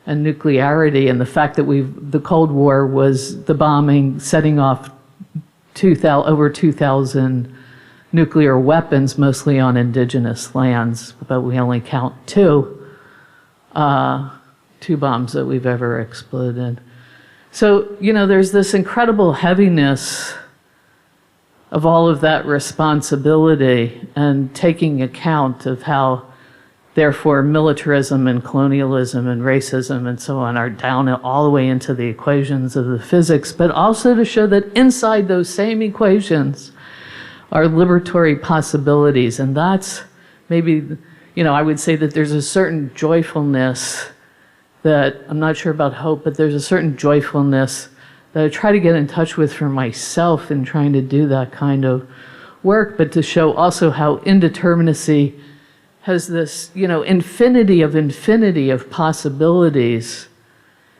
and nuclearity, and the fact that the Cold War was the bombing, setting off over 2,000 nuclear weapons, mostly on indigenous lands, but we only count two bombs that we've ever exploded. So, there's this incredible heaviness of all of that responsibility and taking account of how, therefore, militarism and colonialism and racism and so on are down all the way into the equations of the physics, but also to show that inside those same equations are liberatory possibilities. And that's maybe, I would say that there's a certain joyfulness that, I'm not sure about hope, but there's a certain joyfulness that I try to get in touch with for myself in trying to do that kind of work, but to show also how indeterminacy has this, infinity of possibilities.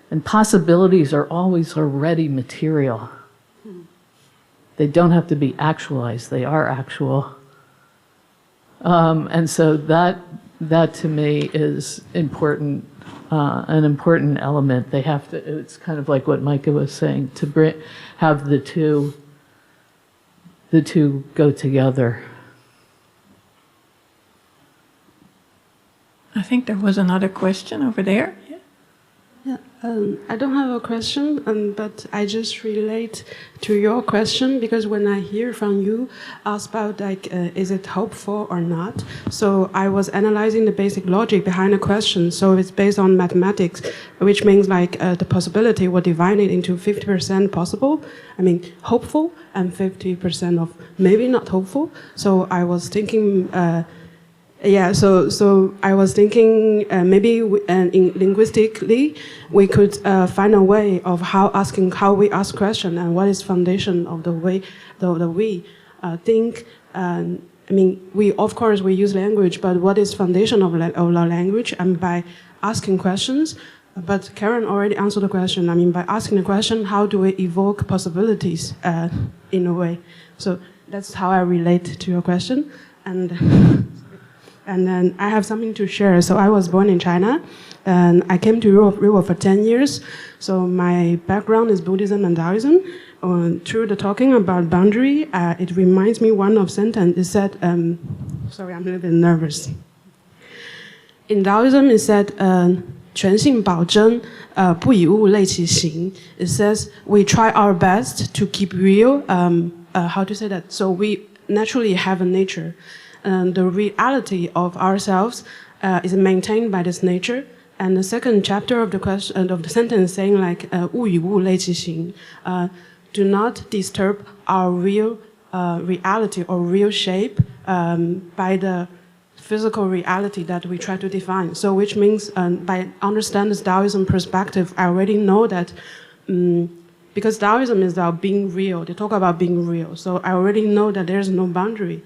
And possibilities are always already material. They don't have to be actualized, they are actual. And so that to me is important, an important element. They have to, it's kind of like what Micah was saying, to have the two go together. I think there was another question over there. Yeah. I don't have a question, but I just relate to your question because when I hear from you ask about like, is it hopeful or not? So I was analyzing the basic logic behind the question. So it's based on mathematics, which means like the possibility will divide it into 50% possible. I mean, hopeful and 50% of maybe not hopeful. So I was thinking. So I was thinking maybe linguistically we could find a way of how we ask question and what is foundation of the way that we think. I mean, we of course we use language, but what is foundation of our language? And by asking questions. But Karen already answered the question. I mean, by asking the question, how do we evoke possibilities in a way? So that's how I relate to your question. And then I have something to share. So I was born in China, and I came to Europe for 10 years. So my background is Buddhism and Taoism. Through the talking about boundary, it reminds me one of sentence. It said, sorry, I'm a little bit nervous. In Taoism, it said, 全性保真, 不以物类其形. It says we try our best to keep real. How to say that? So we naturally have a nature. The reality of ourselves is maintained by this nature. And the second chapter of the question of the sentence saying like 物以物类其形, do not disturb our real reality or real shape by the physical reality that we try to define. So which means by understanding this Taoism perspective, I already know that because Taoism is about being real. They talk about being real. So I already know that there's no boundary.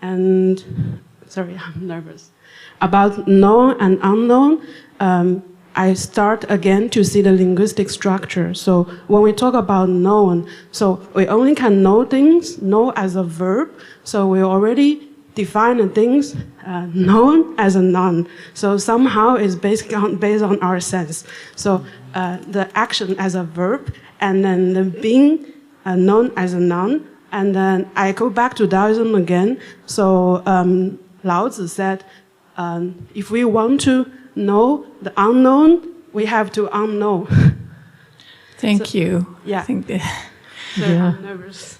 And, sorry, I'm nervous. About known and unknown, I start again to see the linguistic structure. So when we talk about known, so we only can know things, know as a verb. So we already define the things known as a noun. So somehow it's based on our sense. So the action as a verb, and then the being known as a noun. And then I go back to Taoism again. So Lao Tzu said, if we want to know the unknown, we have to unknow. Thank you. Yeah. I think I'm nervous.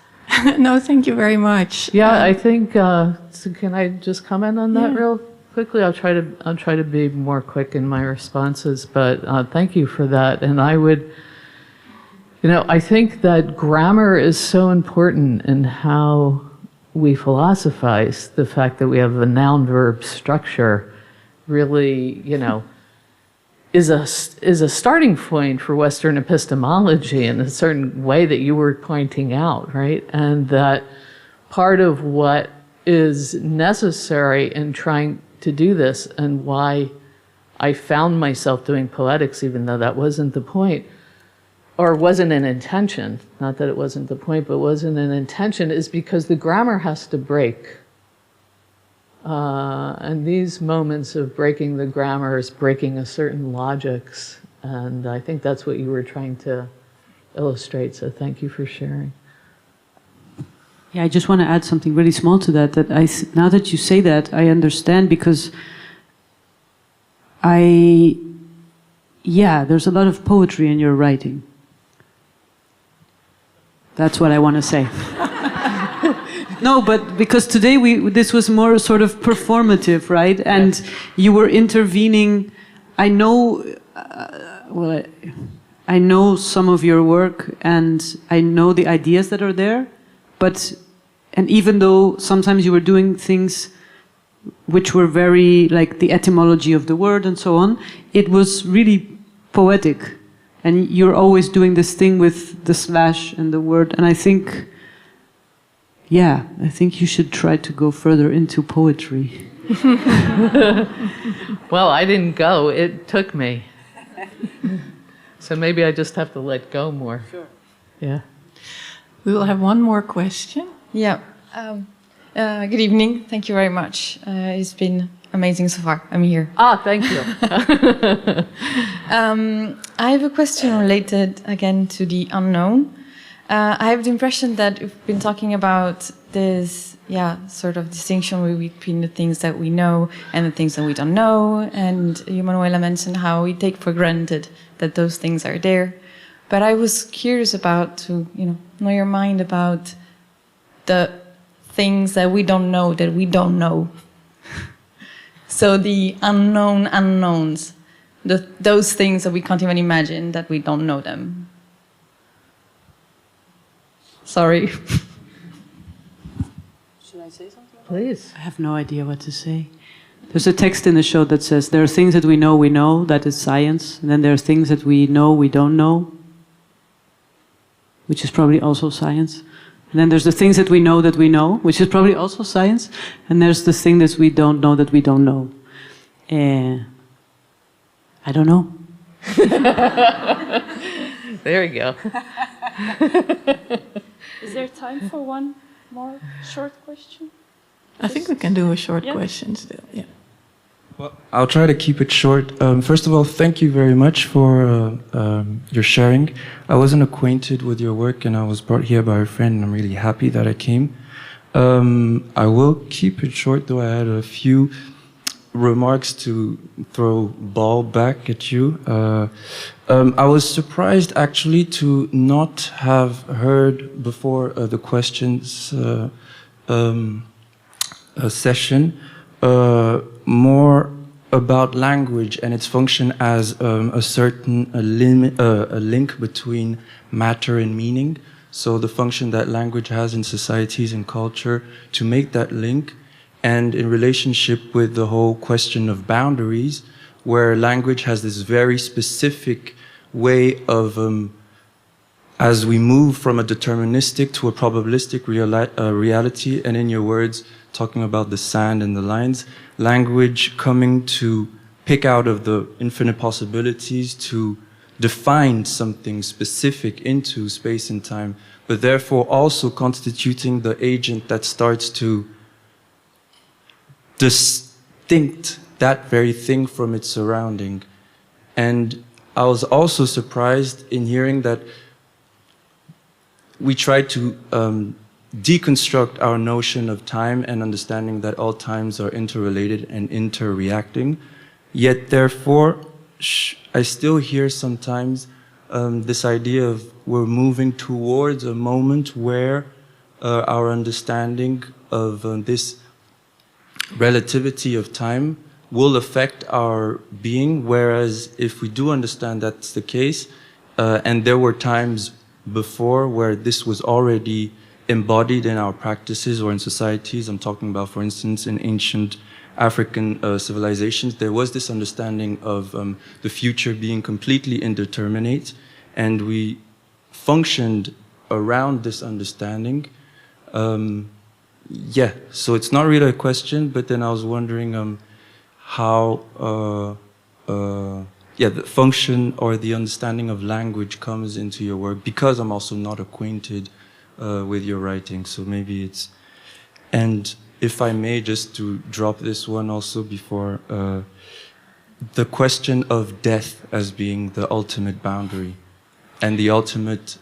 No, thank you very much. Yeah, I think. So can I just comment on that real quickly? I'll try to be more quick in my responses. But thank you for that. And I would. I think that grammar is so important in how we philosophize. The fact that we have a noun-verb structure really, is a starting point for Western epistemology in a certain way that you were pointing out, right? And that part of what is necessary in trying to do this, and why I found myself doing poetics, even though that wasn't the point, or wasn't an intention, not that it wasn't the point, but wasn't an intention, is because the grammar has to break. And these moments of breaking the grammar is breaking a certain logics. And I think that's what you were trying to illustrate. So thank you for sharing. Yeah, I just want to add something really small to that. Now that you say that, I understand, because there's a lot of poetry in your writing. That's what I want to say. No, but because today this was more sort of performative, right? And you were intervening. I know, I know some of your work, and I know the ideas that are there. And even though sometimes you were doing things which were very like the etymology of the word and so on, it was really poetic. And you're always doing this thing with the slash and the word. And I think you should try to go further into poetry. Well, I didn't go. It took me. So maybe I just have to let go more. Sure. Yeah. We will have one more question. Yeah. Good evening. Thank you very much. It's been amazing so far. I'm here. Thank you. I have a question related again to the unknown. I have the impression that we've been talking about this, sort of distinction between the things that we know and the things that we don't know. And you, Manuela, mentioned how we take for granted that those things are there. But I was curious to know your mind about the things that we don't know that we don't know. So the unknown unknowns, those things that we can't even imagine that we don't know them. Sorry. Should I say something? Please. I have no idea what to say. There's a text in the show that says there are things that we know, that is science. And then there are things that we know, we don't know, which is probably also science. And then there's the things that we know, which is probably also science. And there's the thing that we don't know that we don't know. I don't know. There we go. Is there time for one more short question? I think we can do a short question still. Yeah. Well, I'll try to keep it short. First of all, thank you very much for your sharing. I wasn't acquainted with your work, and I was brought here by a friend, and I'm really happy that I came. I will keep it short, though I had a few remarks to throw ball back at you. I was surprised, actually, to not have heard before the questions session more about language and its function as a link between matter and meaning. So the function that language has in societies and culture to make that link, and in relationship with the whole question of boundaries, where language has this very specific way of, as we move from a deterministic to a probabilistic reality, and in your words, talking about the sand and the lines, language coming to pick out of the infinite possibilities to define something specific into space and time, but therefore also constituting the agent that starts to distinct that very thing from its surrounding. And I was also surprised in hearing that we try to deconstruct our notion of time and understanding that all times are interrelated and interreacting. Yet therefore, I still hear sometimes this idea of we're moving towards a moment where our understanding of this relativity of time will affect our being, whereas if we do understand that's the case, and there were times before where this was already embodied in our practices or in societies. I'm talking about, for instance, in ancient African civilizations, there was this understanding of the future being completely indeterminate, and we functioned around this understanding. Yeah, so it's not really a question, but then I was wondering how the function or the understanding of language comes into your work, because I'm also not acquainted with your writing, so maybe it's... And if I may, just to drop this one also before, the question of death as being the ultimate boundary and the ultimate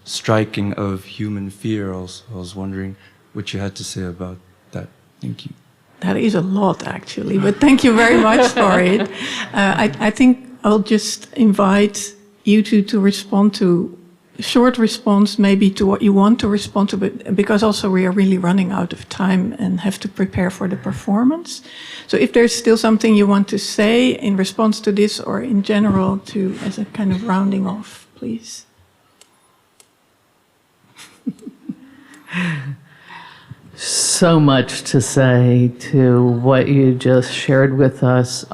striking of human fear also. I was wondering what you had to say about that. Thank you. That is a lot, actually, but thank you very much for it. I think I'll just invite you to respond to a short response, maybe to what you want to respond to, but because also we are really running out of time and have to prepare for the performance. So if there's still something you want to say in response to this or in general to as a kind of rounding off, please. So much to say to what you just shared with us.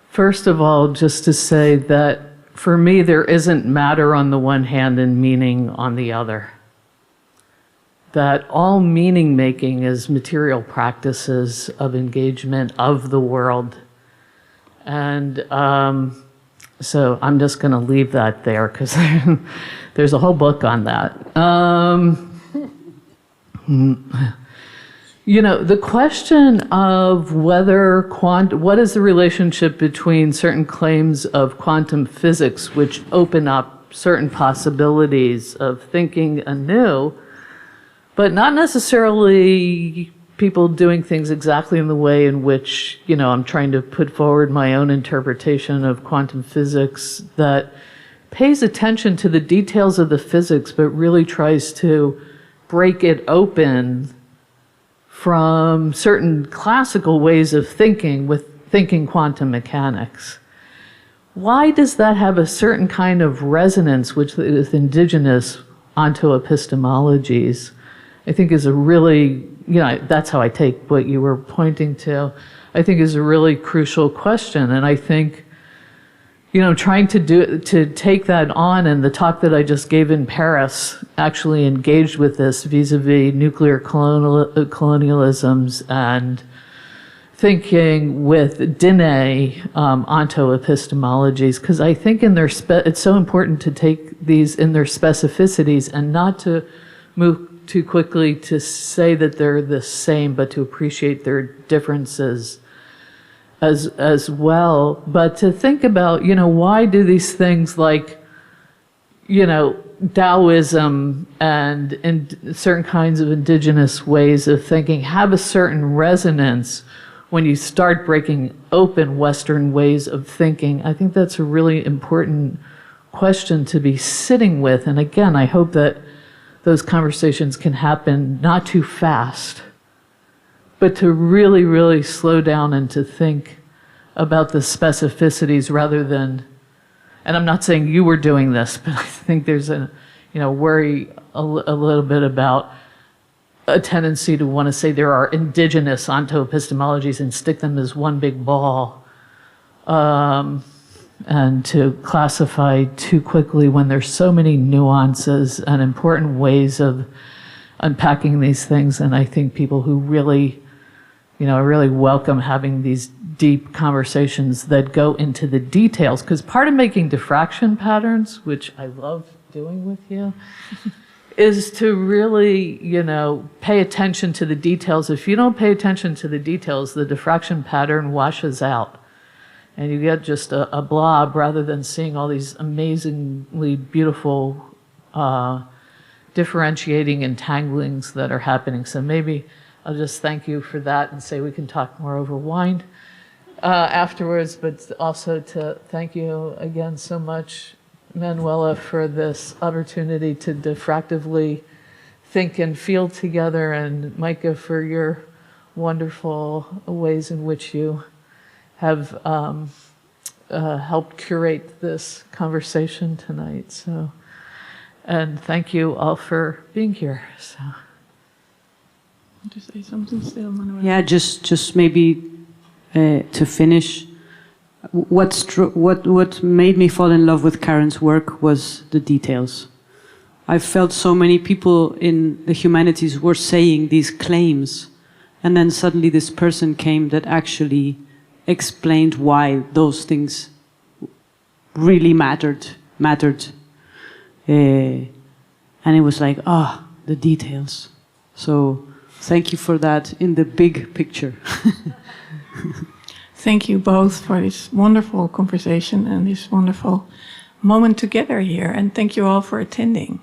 First of all, just to say that for me, there isn't matter on the one hand and meaning on the other. That all meaning making is material practices of engagement of the world. And so I'm just going to leave that there because there's a whole book on that. You know, the question of whether what is the relationship between certain claims of quantum physics which open up certain possibilities of thinking anew, but not necessarily people doing things exactly in the way in which, I'm trying to put forward my own interpretation of quantum physics that pays attention to the details of the physics, but really tries to break it open from certain classical ways of thinking with thinking quantum mechanics. Why does that have a certain kind of resonance with indigenous ontoepistemologies? I think is a really, that's how I take what you were pointing to, I think is a really crucial question. And I think, trying to take that on, and the talk that I just gave in Paris actually engaged with this vis-a-vis nuclear colonialisms and thinking with Diné ontoepistemologies, because I think it's so important to take these in their specificities and not to move too quickly to say that they're the same, but to appreciate their differences as well. But to think about, why do these things like, Taoism and certain kinds of indigenous ways of thinking have a certain resonance when you start breaking open Western ways of thinking? I think that's a really important question to be sitting with. And again, I hope that those conversations can happen not too fast, but to really, really slow down and to think about the specificities rather than, and I'm not saying you were doing this, but I think there's a, worry a little bit about a tendency to want to say there are indigenous ontoepistemologies and stick them as one big ball, and to classify too quickly when there's so many nuances and important ways of unpacking these things. And I think people who really, I really welcome having these deep conversations that go into the details, because part of making diffraction patterns, which I love doing with you, is to really, pay attention to the details. If you don't pay attention to the details, the diffraction pattern washes out. And you get just a blob rather than seeing all these amazingly beautiful differentiating entanglings that are happening. So maybe I'll just thank you for that and say we can talk more over wine afterwards, but also to thank you again so much, Manuela, for this opportunity to diffractively think and feel together, and Micah for your wonderful ways in which you have helped curate this conversation tonight. So, and thank you all for being here. So, want to say something still, Manuela? Yeah, just maybe to finish. What made me fall in love with Karen's work was the details. I felt so many people in the humanities were saying these claims, and then suddenly this person came that actually explained why those things really mattered. And it was like, the details. So thank you for that in the big picture. Thank you both for this wonderful conversation and this wonderful moment together here. And thank you all for attending.